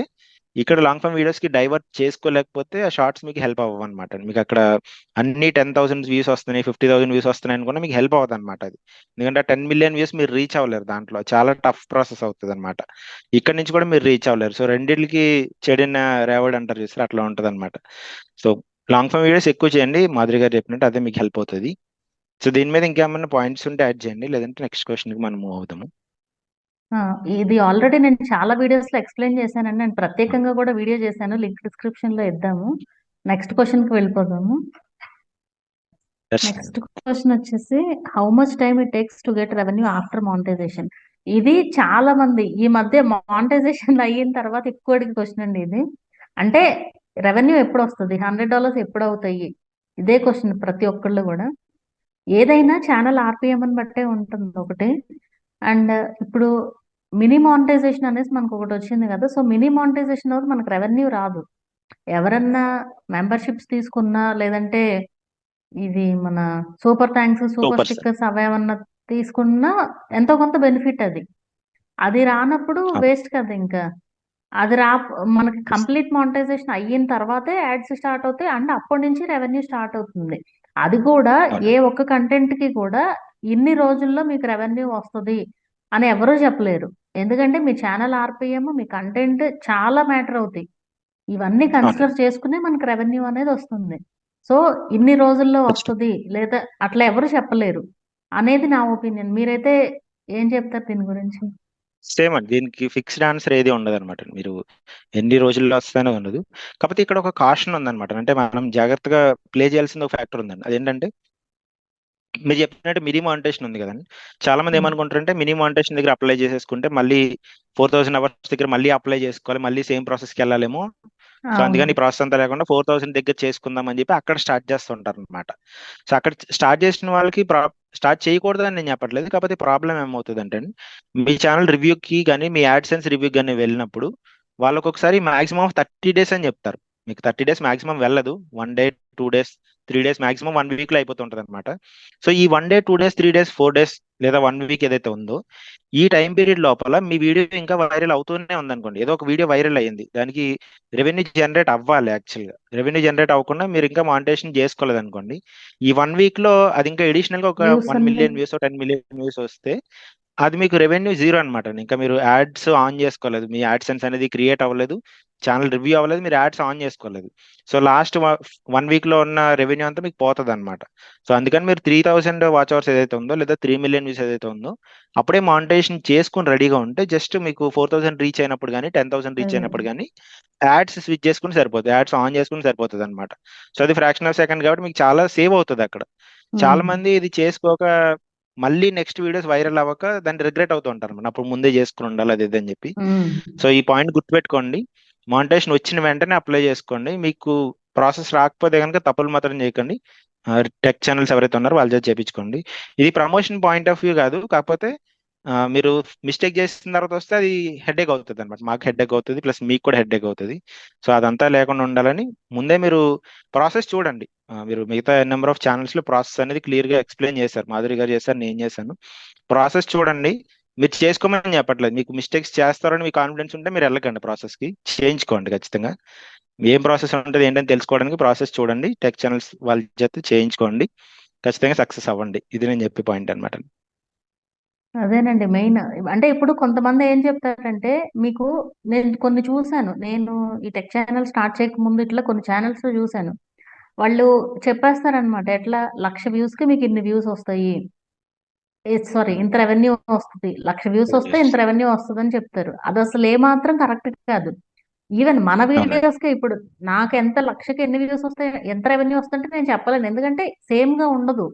ఇక్కడ లాంగ్ ఫామ్ వీడియోస్ కి డైవర్ట్ చేసుకోలేకపోతే ఆ షార్ట్స్ మీకు హెల్ప్ అవ్వవు అనమాట. మీకు అక్కడ అన్ని 10,000 వ్యూస్ వస్తున్నాయి, 50,000 వ్యూస్ వస్తున్నాయి అనుకున్నా మీకు హెల్ప్ అవ్వదు అనమాట అది. ఎందుకంటే 10 million వ్యూస్ మీరు రీచ్ అవ్వలేరు, దాంట్లో చాలా టఫ్ ప్రాసెస్ అవుతుంది అనమాట. ఇక్కడ నుంచి కూడా మీరు రీచ్ అవ్వలేరు. సో రెండింటికి చెడిన రేవడ్ అంటారు చూసారు, అట్లా ఉంటుంది అనమాట. సో లాంగ్ ఫామ్ వీడియోస్ ఎక్కువ చేయండి, మాధురి గారు చెప్పినట్టు అదే మీకు హెల్ప్ అవుతుంది. సో దీని మీద ఇంకేమైనా పాయింట్స్ ఉంటే యాడ్ చేయండి, లేదంటే నెక్స్ట్ క్వశ్చన్ కి మనం మూవ్ అవుదాము. ఇది ఆల్రెడీ నేను చాలా వీడియోస్ లో ఎక్స్ప్లెయిన్ చేశానండి. నేను ప్రత్యేకంగా కూడా వీడియో చేశాను, లింక్ డిస్క్రిప్షన్ లో ఇద్దాము. నెక్స్ట్ క్వశ్చన్ కి వెళ్ళిపోదాము. నెక్స్ట్ క్వశ్చన్ వచ్చేసి, how much time it takes to get revenue after monetisation? ఇది చాలా మంది ఈ మధ్య మానిటైజేషన్ అయిన తర్వాత ఎక్కువ అడిగే క్వశ్చన్ అండి ఇది. అంటే రెవెన్యూ ఎప్పుడు వస్తుంది, $100 ఎప్పుడు అవుతాయి, ఇదే క్వశ్చన్ ప్రతి ఒక్కళ్ళు కూడా. ఏదైనా ఛానల్ ఆర్పిఎం అని బట్టే ఉంటుంది ఒకటి. అండ్ ఇప్పుడు మినీ మానిటైజేషన్ అనేసి మనకు ఒకటి వచ్చింది కదా. సో మినీ మానిటైజేషన్ వల్ల మనకు రెవెన్యూ రాదు. ఎవరన్నా మెంబర్షిప్స్ తీసుకున్నా, లేదంటే ఇది మన super thanks, super super sir. Stickers అవేమన్నా తీసుకున్నా ఎంతో కొంత బెనిఫిట్ అది. అది రానప్పుడు వేస్ట్ కదా. ఇంకా అది మనకి కంప్లీట్ మానిటైజేషన్ అయిన తర్వాతే యాడ్స్ స్టార్ట్ అవుతాయి, అండ్ అప్పటి నుంచి రెవెన్యూ స్టార్ట్ అవుతుంది. అది కూడా ఏ ఒక్క కంటెంట్ కి కూడా ఇన్ని రోజుల్లో మీకు రెవెన్యూ వస్తుంది అని ఎవరూ చెప్పలేరు. ఎందుకంటే మీ ఛానల్ ఆర్పిఎం, మీ కంటెంట్ చాలా మ్యాటర్ అవుతాయి. ఇవన్నీ కన్సిడర్ చేసుకునే మనకు రెవెన్యూ అనేది వస్తుంది. సో ఇన్ని రోజుల్లో వస్తుంది లేదా అట్లా ఎవరు చెప్పలేరు అనేది నా ఒపీనియన్. మీరైతే ఏం చెప్తారు దీని గురించి? సేమ్ అండి, దీనికి ఫిక్స్డ్ ఆన్సర్ ఏది ఉండదు అనమాట. మీరు ఎన్ని రోజుల్లో వస్తానో ఉండదు. కాకపోతే ఇక్కడ ఒక కాషన్ ఉందన్నమాట, అంటే మనం జాగ్రత్తగా ప్లే చేయాల్సిన ఒక ఫ్యాక్టర్ ఉందండి. అదేంటంటే మీరు చెప్పినట్టు మినీ మానిటేషన్ ఉంది కదండి, చాలా మంది ఏమనుకుంటారంటే మినీ మానిటేషన్ దగ్గర అప్లై చేసేసుకుంటే మళ్ళీ 4,000 అవర్స్ దగ్గర మళ్ళీ అప్లై చేసుకోవాలి, మళ్ళీ సేమ్ ప్రాసెస్కి వెళ్ళాలేమో, సో అందుకని ఈ ప్రాసెస్ అంతా లేకుండా 4,000 దగ్గర చేసుకుందాం అని చెప్పి అక్కడ స్టార్ట్ చేస్తుంటారు అనమాట. సో అక్కడ స్టార్ట్ చేసిన వాళ్ళకి స్టార్ట్ చేయకూడదు అని నేను చెప్పట్లేదు, కాకపోతే ప్రాబ్లం ఏమవుతుంది అంటే, మీ ఛానల్ రివ్యూకి కానీ మీ యాడ్సెన్స్ రివ్యూకి కానీ వెళ్ళినప్పుడు వాళ్ళకి ఒకసారి మాక్సిమం 30 days అని చెప్తారు. మీకు 30 days మాక్సిమం వెళ్ళదు, 1 day 2 days 3 days maximum 1 week లో అయిపోతుంటది అనమాట. సో ఈ 1 day 2 days 3 days 4 days లేదా 1 week ఏదైతే ఉందో ఈ టైం పీరియడ్ లోపల మీ వీడియో ఇంకా వైరల్ అవుతూనే ఉందనుకోండి, ఏదో ఒక వీడియో వైరల్ అయ్యింది, దానికి రెవెన్యూ జనరేట్ అవ్వాలి. యాక్చువల్గా రెవెన్యూ జనరేట్ అవ్వకుండా మీరు ఇంకా మానిటేషన్ చేసుకోలేదు అనుకోండి, ఈ 1 week లో అది ఇంకా అడిషనల్ గా ఒక 1 million వ్యూస్ 10 million వ్యూస్ వస్తే అది మీకు రెవెన్యూ జీరో అనమాట. ఇంకా మీరు యాడ్స్ ఆన్ చేసుకోలేదు, మీ యాడ్సెన్స్ అనేది క్రియేట్ అవ్వలేదు, ఛానల్ రివ్యూ అవ్వలేదు, మీరు యాడ్స్ ఆన్ చేసుకోలేదు. సో లాస్ట్ 1 week లో ఉన్న రెవెన్యూ అంతా మీకు పోతుంది అనమాట. సో అందుకని మీరు 3,000 వాచ్ అవర్స్ ఏదైతే ఉందో లేదా 3 million వ్యూస్ ఏదైతే ఉందో అప్పుడే మానిటైజేషన్ చేసుకుని రెడీగా ఉంటే జస్ట్ మీకు 4,000 రీచ్ అయినప్పుడు కానీ 10,000 రీచ్ అయినప్పుడు కానీ యాడ్స్ స్విచ్ చేసుకుని సరిపోతుంది, యాడ్స్ ఆన్ చేసుకుని సరిపోతుంది అనమాట. సో అది ఫ్రాక్షన్ ఆఫ్ సెకండ్ కాబట్టి మీకు చాలా సేవ్ అవుతుంది అక్కడ. చాలా మంది ఇది చేసుకోక మళ్ళీ నెక్స్ట్ వీడియోస్ వైరల్ అవ్వక దాన్ని రిగ్రెట్ అవుతూ ఉంటారు అన్నమాట, అప్పుడు ముందే చేసుకుని ఉండాలి అది ఇది అని చెప్పి. సో ఈ పాయింట్ గుర్తుపెట్టుకోండి, మానిటైజేషన్ వచ్చిన వెంటనే అప్లై చేసుకోండి. మీకు ప్రాసెస్ రాకపోతే కనుక తప్పులు మాత్రం చేయకండి, టెక్ ఛానల్స్ ఎవరైతే ఉన్నారో వాళ్ళ చేత చేయించుకోండి. ఇది ప్రమోషన్ పాయింట్ ఆఫ్ వ్యూ కాదు, కాకపోతే మీరు మిస్టేక్ చేసిన తర్వాత వస్తే అది హెడేక్ అవుతుంది అనమాట. మాకు హెడేక్ అవుతుంది, ప్లస్ మీకు కూడా హెడేక్ అవుతుంది. సో అదంతా లేకుండా ఉండాలని ముందే మీరు ప్రాసెస్ చూడండి. మీరు మిగతా నెంబర్ ఆఫ్ ఛానల్స్ లో ప్రాసెస్ అనేది క్లియర్ గా ఎక్స్ప్లెయిన్ చేశారు, మాధురి గారు చేశారు, నేను చేశాను. ప్రాసెస్ చూడండి. మీరు చేసుకోమని చెప్పట్లేదు, మీకు మిస్టేక్స్ చేస్తారని మీకు కాన్ఫిడెన్స్ ఉంటే మీరు వెళ్ళకండి ప్రాసెస్ కి, చేయించుకోండి ఖచ్చితంగా. ఏం ప్రాసెస్ ఉంటుంది ఏంటని తెలుసుకోవడానికి ప్రాసెస్ చూడండి, టెక్ ఛానల్స్ వాళ్ళ చేత చేయించుకోండి, ఖచ్చితంగా సక్సెస్ అవ్వండి. ఇది నేను చెప్పే పాయింట్ అనమాట. అదేనండి మెయిన్. అంటే ఇప్పుడు కొంతమంది ఏం చెప్తారంటే, మీకు నేను కొన్ని చూసాను. నేను ఈ టెక్ ఛానల్ స్టార్ట్ చేయక ముందు ఇట్లా కొన్ని ఛానల్స్ లో చూసాను. వాళ్ళు చెప్పేస్తారనమాట, ఎట్లా 1,00,000 వ్యూస్ కి మీకు ఇన్ని వ్యూస్ వస్తాయి, సారీ ఇంత రెవెన్యూ వస్తుంది, 1,00,000 వ్యూస్ వస్తే ఇంత రెవెన్యూ వస్తుంది అని చెప్తారు. అది అసలు ఏమాత్రం కరెక్ట్ కాదు. ఈవెన్ మన అవునండి. వీడియోస్ కి ఇప్పుడు నాకు ఎంత 1,00,000కి ఎన్ని వ్యూస్ వస్తాయి, ఎంత రెవెన్యూ వస్తుంటే నేను చెప్పలేను, ఎందుకంటే సేమ్ గా ఉండదు,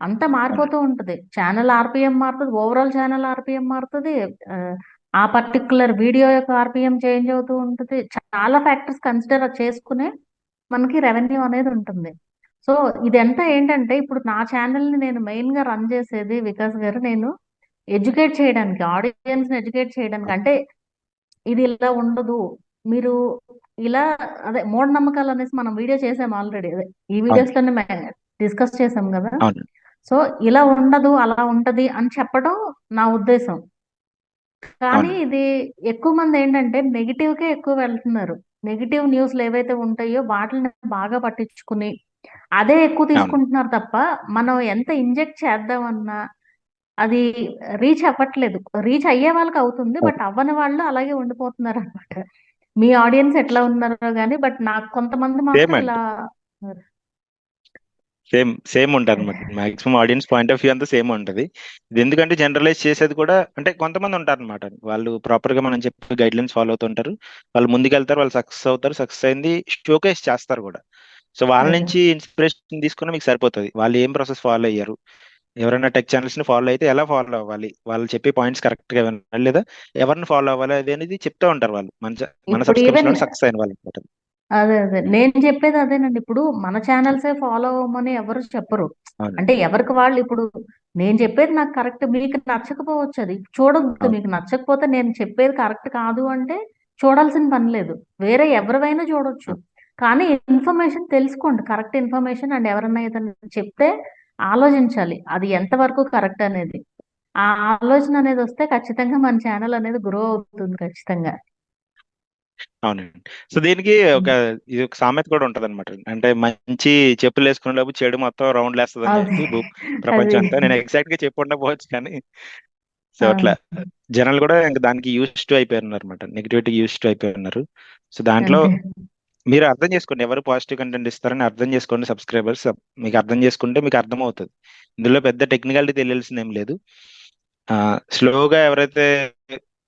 అంతా అవునండి. మారిపోతూ ఉంటది. ఛానల్ ఆర్పిఎం మారుతుంది, ఓవరాల్ ఛానల్ ఆర్పిఎం మారుతుంది, ఆ, ఆ పర్టికులర్ వీడియో యొక్క ఆర్పిఎం చేంజ్ అవుతూ ఉంటుంది. చాలా ఫ్యాక్టర్స్ కన్సిడర్ చేసుకునే మనకి రెవెన్యూ అనేది ఉంటుంది. సో ఇదంతా ఏంటంటే, ఇప్పుడు నా ఛానల్ ని నేను మెయిన్ గా రన్ చేసేది వికాస్ గారు, నేను ఎడ్యుకేట్ చేయడానికి, ఆడియన్స్ ని ఎడ్యుకేట్ చేయడానికి. అంటే ఇది ఇలా ఉండదు, మీరు ఇలా, అదే మూఢనమ్మకాలు అనేసి మనం వీడియో చేసాం ఆల్రెడీ, అదే ఈ వీడియోస్ అవును. లోనే డిస్కస్ చేసాం కదా. అవును. సో ఇలా ఉండదు, అలా ఉంటది అని చెప్పడం నా ఉద్దేశం. కానీ అవునండి. ఇది ఎక్కువ మంది ఏంటంటే నెగిటివ్ కే ఎక్కువ వెళ్తున్నారు. నెగిటివ్ న్యూస్లు ఏవైతే ఉంటాయో వాటిని బాగా పట్టించుకుని అదే ఎక్కువ అవును. తీసుకుంటున్నారు తప్ప, మనం ఎంత ఇంజెక్ట్ చేద్దామన్నా అది రీచ్ అవ్వట్లేదు. రీచ్ అయ్యే వాళ్ళకి అవుతుంది, బట్ అవ్వని వాళ్ళు అలాగే ఉండిపోతున్నారు అనమాట. మీ ఆడియన్స్ ఎట్లా ఉన్నారో గానీ, బట్ నాకు కొంతమంది సేమ్ మాత్రం ఇలా అండి. సేమ్ సేమ్ ఉంటుంది అనమాట. Maximum audience point of view అంతా సేమ్ ఉంటుంది. ఇది ఎందుకంటే జనరలైజ్ చేసేది కూడా, అంటే కొంతమంది ఉంటారు అనమాట, వాళ్ళు ప్రాపర్ గా మనం చెప్పే గైడ్ లైన్స్ ఫాలో అవుతుంటారు, వాళ్ళు ముందుకెళ్తారు, వాళ్ళు సక్సెస్ అవుతారు, సక్సెస్ అయింది షోకేస్ చేస్తారు కూడా. సో వాళ్ళ అదే నుంచి ఇన్స్పిరేషన్ తీసుకున్న మీకు సరిపోతుంది, వాళ్ళు ఏం ప్రాసెస్ ఫాలో అయ్యారు. ఎవరైనా టెక్ ఛానల్స్ ని ఫాలో అయితే ఎలా ఫాలో అవ్వాలి, వాళ్ళు చెప్పే పాయింట్స్ కరెక్ట్ గా వినాలి, లేదా ఎవరిని ఫాలో అవ్వాలి అది అనేది చెప్తూ ఉంటారు వాళ్ళు, మన ఇప్పుడు ఈవెన్, సబ్స్క్రిప్షన్ లో సక్సెస్ అయిన వాళ్ళు అనమాట. అదే అదే నేను చెప్పేది అదేనండి. ఇప్పుడు మన ఛానల్సే ఫాలో అవ్వమని ఎవరు చెప్పరు. అవును. అంటే ఎవరికి వాళ్ళు ఇప్పుడు, నేను చెప్పేది నాకు కరెక్ట్, మీకు నచ్చకపోవచ్చు, అది చూడొద్దు. అవును. మీకు నచ్చకపోతే నేను చెప్పేది కరెక్ట్ కాదు అంటే చూడాల్సిన పని లేదు, వేరే ఎవరివైనా చూడొచ్చు. అవును. కానీ ఇన్ఫర్మేషన్ తెలుసుకోండి, కరెక్ట్ ఇన్ఫర్మేషన్. అండ్ ఎవరన్నా ఏదైనా చెప్తే ఆలోచించాలి అది ఎంతవరకు కరెక్ట్ అనేది. ఆ ఆలోచన అనేది వస్తే ఖచ్చితంగా మన ఛానల్ అనేది గ్రో అవుతుంది ఖచ్చితంగా. అవునండి. సో దీనికి ఇది ఒక సామెత కూడా ఉంటది అనమాట. అంటే మంచి చెప్పులు వేసుకునే లోపు చెడు మొత్తం రౌండ్ లేస్తుంది అని అది చెప్పి అది ప్రపంచం అంతా, నేను ఎగ్జాక్ట్ గా చెప్పి ఉండకపోవచ్చు కానీ, సో అట్లా అవును. జనాలు కూడా ఇంకా దానికి యూస్ టు అయిపోయినారు అనమాట, నెగిటివిటీ యూస్ టు అయిపోయినారు. సో దాంట్లో అంతే. మీరు అర్థం చేసుకోండి, ఎవరు పాజిటివ్ కంటెంట్ ఇస్తారని అర్థం చేసుకోండి సబ్స్క్రైబర్స్. మీకు అర్థం చేసుకుంటే మీకు అర్థం అవుతుంది. ఇందులో పెద్ద టెక్నికాలిటీ తెలియాల్సింది ఏం లేదు. స్లోగా ఎవరైతే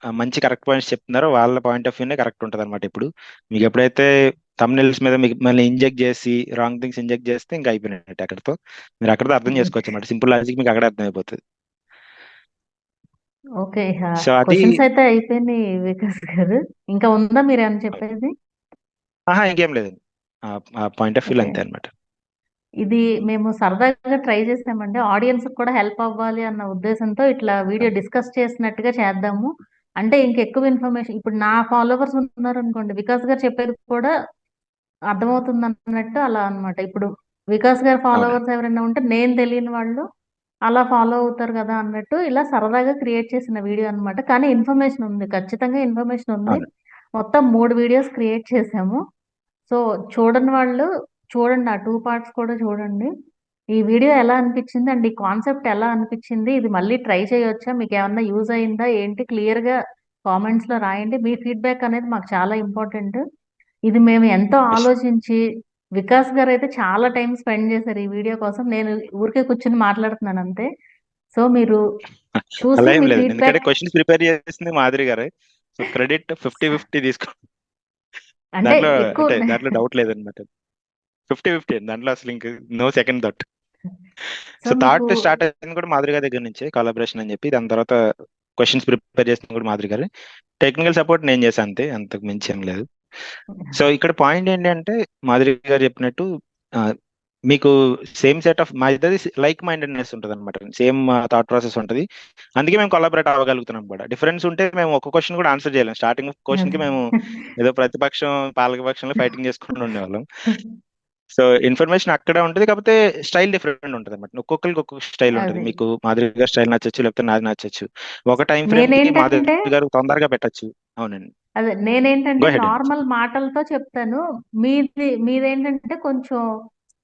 మంచి కరెక్ట్ పాయింట్స్ చెప్తున్నారో వాళ్ళ పాయింట్ ఆఫ్ వ్యూనే కరెక్ట్ ఉంటుంది అనమాట. ఇప్పుడు మీకు ఎప్పుడైతే thumbnails మీద మీకు మళ్ళీ ఇంజెక్ట్ చేసి రాంగ్ థింగ్స్ ఇంజెక్ట్ చేస్తే ఇంకా అయిపోయినట్టు అక్కడతో. మీరు అక్కడతో అర్థం చేసుకోవచ్చు అనమాట, సింపుల్ లాజిక్ మీకు అక్కడే అర్థమైపోతుంది. ఓకే. సో అది క్వశ్చన్స్ అయితే అయిపోయినాయి వికాస్ గారు. ఇంకా ఉందా మీరేమైనా చెప్పేది? ఆహా ఇంకేం లేదండి, ఆ పాయింట్ ఆఫ్ వ్యూ ఓకే. అంతే అనమాట. ఇది మేము సరదాగా ట్రై చేసామండి. ఆడియన్స్ కూడా హెల్ప్ అవ్వాలి అన్న ఉద్దేశంతో ఇట్లా వీడియో డిస్కస్ చేసినట్టుగా చేద్దాము. అంటే ఇంకెక్కువ ఇన్ఫర్మేషన్, ఇప్పుడు నా ఫాలోవర్స్ ఉన్నారనుకోండి, వికాస్ గారు చెప్పేది కూడా అర్థమవుతుంది అన్నట్టు అలా అన్నమాట. ఇప్పుడు వికాస్ గారి అవునండి. ఫాలోవర్స్ ఎవరైనా ఉంటే నేను తెలియని వాళ్ళు అలా ఫాలో అవుతారు కదా అన్నట్టు ఇలా సరదాగా క్రియేట్ చేసిన వీడియో అన్నమాట. కానీ ఇన్ఫర్మేషన్ ఉంది, ఖచ్చితంగా ఇన్ఫర్మేషన్ ఉంది. అవునండి. మొత్తం 3 వీడియోస్ క్రియేట్ చేసాము. సో చూడని వాళ్ళు చూడండి, ఆ 2 పార్ట్స్ కూడా చూడండి. ఈ వీడియో ఎలా అనిపించింది అండ్ ఈ కాన్సెప్ట్ ఎలా అనిపించింది, ఇది మళ్ళీ ట్రై చేయొచ్చా, మీకు ఏమన్నా యూజ్ అయిందా ఏంటి, క్లియర్ గా కామెంట్స్ లో రాయండి. మీ ఫీడ్బ్యాక్ అనేది మాకు చాలా ఇంపార్టెంట్. ఇది మేము ఎంతో ఆలోచించి, వికాస్ గారు అయితే చాలా టైం స్పెండ్ చేశారు ఈ వీడియో కోసం. నేను ఊరికే కూర్చుని మాట్లాడుతున్నాను అంతే. సో మీరు చూసి అలా ఏం మీ లేదండి, ఎందుకంటే ఫీడ్బ్యాక్, క్వశ్చన్స్ ప్రిపేర్ చేసింది మాధురి గారే. సో క్రెడిట్ 50-50 తీసుకో, అంటే దాంట్లో ఎక్కువ అంటే దాంట్లో డౌట్ లేదనమాట. 50-50 దాంట్లో అసలు ఇంక no second thought. So so మీకు, థాట్ స్టార్ట్ అయింది కూడా మాధురి గారి దగ్గర నుంచే, కొలాబరేషన్ అని చెప్పి. దాని తర్వాత క్వశ్చన్స్ ప్రిపేర్ చేసింది కూడా మాధురి గారు, టెక్నికల్ సపోర్ట్ నేను చేశాను అంతే, అంతకు మించి ఏం లేదు. సో ఇక్కడ పాయింట్ ఏంటంటే మాధురి గారు చెప్పినట్టు మీకు సేమ్ సెట్ ఆఫ్ మా ఇద్దరి లైక్ మైండెడ్నెస్ ఉంటుంది అనమాట, సేమ్ థాట్ ప్రాసెస్ ఉంటుంది. అందుకే మేము కొలాబరేట్ అవ్వగలుగుతున్నాం కూడా. డిఫరెన్స్ ఉంటే మేము ఒక క్వశ్చన్ కూడా ఆన్సర్ చేయలేం. స్టార్టింగ్ క్వశ్చన్ కి మేము ఏదో ప్రతిపక్షం పాలక పక్షంలో ఫైటింగ్ చేసుకుంటూ ఉండేవాళ్ళం. సో ఇన్ఫర్మేషన్ అక్కడ ఉంటుంది, కాకపోతే స్టైల్ డిఫరెంట్ ఉంటుంది అనమాట. ఒక్కొక్కరికి ఒక్కొక్క స్టైల్ ఉంటుంది. అది మీకు మాధురి గారి స్టైల్ నచ్చచ్చు, లేకపోతే నాది నచ్చచ్చు. ఒక టైం ఫ్రేమ్ కి నేనేంటంటే మాధురి గారు తొందరగా పెట్టచ్చు. అవునండి, అదే నేనేంటంటే గో హెడ్ అండి. నార్మల్ మాటలతో చెప్తాను. మీదేంటంటే కొంచెం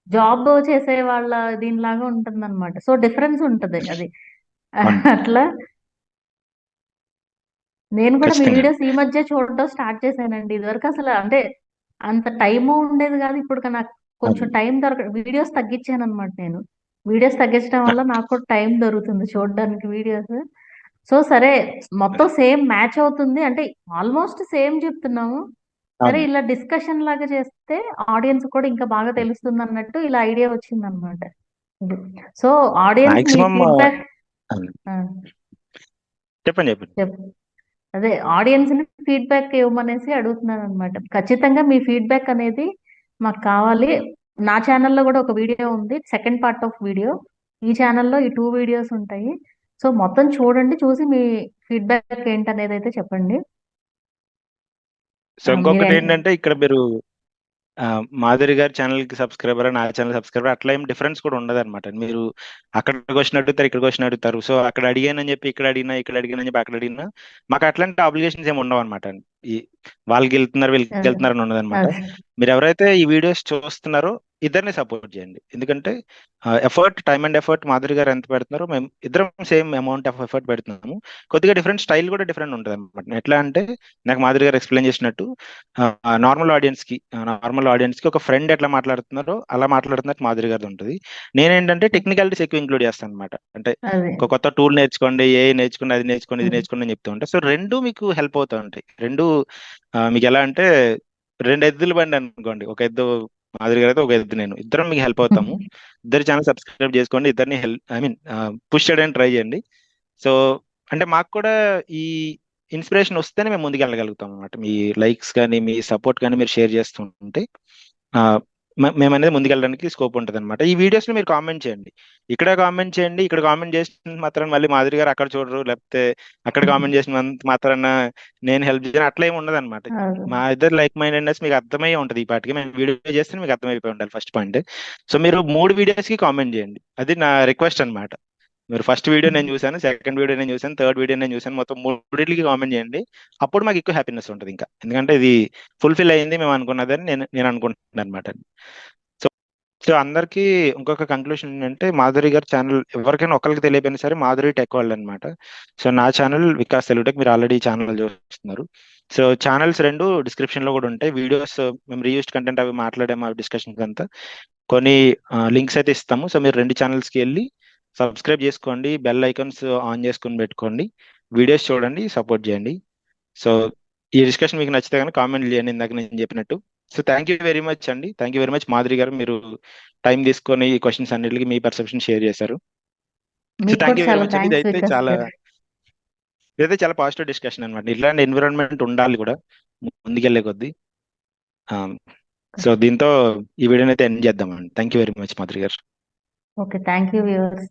జాబ్ చేసే వాళ్ళ దీనిలాగా ఉంటుందన్నమాట. సో డిఫరెన్స్ ఉంటది అది. అవును, అట్లా నేను కూడా మీ ఖచ్చితంగా. వీడియోస్ ఈ మధ్య చూడడం స్టార్ట్ చేశానండి. ఇదివరకు అసలు అంటే అంత టైము ఉండేది కాదు. ఇప్పుడు నాకు కొంచెం అవును. టైం వీడియోస్ తగ్గించాను అనమాట నేను. వీడియోస్ తగ్గించడం వల్ల నాకు కూడా టైం దొరుకుతుంది చూడడానికి వీడియోస్. సో సరే, మొత్తం సేమ్ మ్యాచ్ అవుతుంది అంటే ఆల్మోస్ట్ సేమ్ చెప్తున్నాము. సరే అవును, ఇలా డిస్కషన్ లాగా చేస్తే ఆడియన్స్ కూడా ఇంకా బాగా తెలుస్తుంది అన్నట్టు ఇలా ఐడియా వచ్చింది అనమాట. సో ఆడియన్స్ మీ మాక్సిమం. ఫీడ్బ్యాక్ చెప్పండి, చెప్పండి. అదే ఆడియన్స్ ని ఫీడ్బ్యాక్ ఇవ్వమనేసి అడుగుతున్నాను అనమాట. ఖచ్చితంగా మీ ఫీడ్బ్యాక్ అనేది మాకు కావాలి. నా ఛానల్లో కూడా ఒక వీడియో ఉంది, సెకండ్ పార్ట్ ఆఫ్ వీడియో. ఈ ఛానల్లో ఈ 2 వీడియోస్ ఉంటాయి. సో మొత్తం చూడండి, చూసి మీ ఫీడ్బ్యాక్ ఏంటనేది అయితే చెప్పండి. సో మీరు ఇంకొకటి ఏంటంటే ఇక్కడ మీరు మాధురి గారి ఛానల్ కి సబ్స్క్రైబర్, నా ఛానల్ సబ్స్క్రైబర్, అట్లా ఏం డిఫరెన్స్ కూడా ఉండదు అనమాట. మీరు అక్కడికి క్వశ్చన్ అడుగుతారు, ఇక్కడ క్వశ్చన్ అడుగుతారు. సో అక్కడ అడిగానని చెప్పి ఇక్కడ అడిగానని చెప్పి అక్కడ అడిగినా మాకు అట్లాంటి ఆబ్లిగేషన్స్ ఏమి ఉండవు అనమాట. ఈ వాళ్ళకి వెళ్తున్నారు వీళ్ళకి అదే వెళ్తున్నారు అని ఉండదు అనమాట. అదే మీరు ఎవరైతే ఈ వీడియోస్ చూస్తున్నారో ఇద్దరిని సపోర్ట్ చేయండి. ఎందుకంటే effort, time and effort Madhuri గారు ఎంత పెడుతున్నారో మేము ఇద్దరం సేమ్ అమౌంట్ ఆఫ్ ఎఫర్ట్ పెడుతున్నాము. కొద్దిగా డిఫరెంట్ స్టైల్ కూడా డిఫరెంట్ ఉంటుంది అనమాట. ఎట్లా అంటే నాకు మాధురి గారు ఎక్స్ప్లెయిన్ చేసినట్టు నార్మల్ ఆడియన్స్ కి ఒక ఫ్రెండ్ ఎట్లా మాట్లాడుతున్నారో అలా మాట్లాడుతున్నట్టు మాధురి గారిది ఉంటుంది. నేనేంటంటే టెక్నికాలిటీస్ ఎక్కువ ఇంక్లూడ్ చేస్తాను అనమాట. అంటే అదే ఒక కొత్త టూల్ నేర్చుకోండి, ఏ నేర్చుకోండి, అది నేర్చుకోండి, ఇది నేర్చుకోండి అని చెప్తూ ఉంటాయి. సో రెండు మీకు హెల్ప్ అవుతూ ఉంటాయి. రెండు మీకు ఎలా అంటే రెండు ఎద్దుల బండి అనుకోండి. ఒక ఎద్దు మాధురి గారు అయితే, ఒక ఎద్దు నేను, ఇద్దరం మీకు హెల్ప్ అవుతాము. ఇద్దరు ఛానల్ సబ్స్క్రైబ్ చేసుకోండి, ఇద్దరిని హెల్ప్ పుష్ చేయడానికి ట్రై చేయండి. సో అంటే మాకు కూడా ఈ ఇన్స్పిరేషన్ వస్తేనే మేము ముందుకు వెళ్ళగలుగుతాం అనమాట. మీ లైక్స్ కానీ మీ సపోర్ట్ కానీ మీరు షేర్ చేస్తుంటే ఆ, మేము అనేది ముందుకెళ్ళడానికి స్కోప్ ఉంటుంది అనమాట. ఈ వీడియోస్ లో మీరు కామెంట్ చేయండి, ఇక్కడ కామెంట్ చేయండి, ఇక్కడ కామెంట్ చేసిన మాత్రం మళ్ళీ మాధురి గారు అక్కడ చూడరు, లేకపోతే అక్కడ కామెంట్ చేసిన మాత్రాన నేను హెల్ప్ చేయను, అట్లా ఏమి ఉండదు అనమాట. అదే మా ఇద్దరు లైక్ మైండెడ్నెస్ మీకు అర్థమై ఉంటుంది. ఈ పాటికి మేము వీడియో చేస్తే మీకు అర్థమైపోయి ఉండాలి ఫస్ట్ పాయింట్. సో మీరు 3 వీడియోస్ కి కామెంట్ చేయండి, అది నా రిక్వెస్ట్ అనమాట. మీరు ఫస్ట్ వీడియో నేను చూశాను, సెకండ్ వీడియో నేను చూశాను, థర్డ్ వీడియో నేను చూశాను, మొత్తం 3కి కామెంట్ చేయండి. అప్పుడు మాకు ఎక్కువ హ్యాపీనెస్ ఉంటుంది ఇంకా, ఎందుకంటే ఇది ఫుల్ఫిల్ అయింది మేము అనుకున్నదని నేను అనుకుంటున్నాను అనమాట. సో సో అందరికీ ఇంకొక కంక్లూషన్ ఏంటంటే, మాధురి గారి ఛానల్ ఎవరికైనా ఒకరికి తెలియపోయినా సరే మాధురి టెక్ వరల్డ్ అనమాట. సో నా ఛానల్ వికాస్ తెలుగు టెక్, మీరు ఆల్రెడీ ఛానల్ చూస్తున్నారు. సో ఛానల్స్ రెండు డిస్క్రిప్షన్ లో కూడా ఉంటాయి. వీడియోస్ మేము రీయూస్డ్ కంటెంట్ అవి మాట్లాడాము, ఆ డిస్కషన్స్ అంతా కొన్ని లింక్స్ అయితే ఇస్తాము. సో మీరు రెండు ఛానల్స్ కి వెళ్ళి సబ్స్క్రైబ్ చేసుకోండి, బెల్ ఐకాన్స్ ఆన్ చేసుకుని పెట్టుకోండి, వీడియోస్ చూడండి, సపోర్ట్ చేయండి. సో ఈ డిస్కషన్ మీకు నచ్చితే కనుక కామెంట్ చేయండి ఇందాక నేను చెప్పినట్టు. So thank you very much అండి, thank you very much Madhuri గారు, మీరు టైం తీసుకొని ఈ క్వశ్చన్స్ అన్నిటికీ మీ పర్సెప్షన్ షేర్ చేశారు. సో మీకు థ్యాంక్ కూడా యూ వెరీ చాలా మచ్ అండి. థ్యాంక్స్ వికాస్ గారు. ఇదైతే చాలా పాజిటివ్ డిస్కషన్ అనమాట. ఇలాంటి ఎన్విరాన్మెంట్ ఉండాలి కూడా ముందుకెళ్లే కొద్దీ. సో దీంతో ఈ వీడియోని అయితే ఎండ్ చేద్దామండి. Thank you very much Madhuri గారు. Okay, thank you viewers.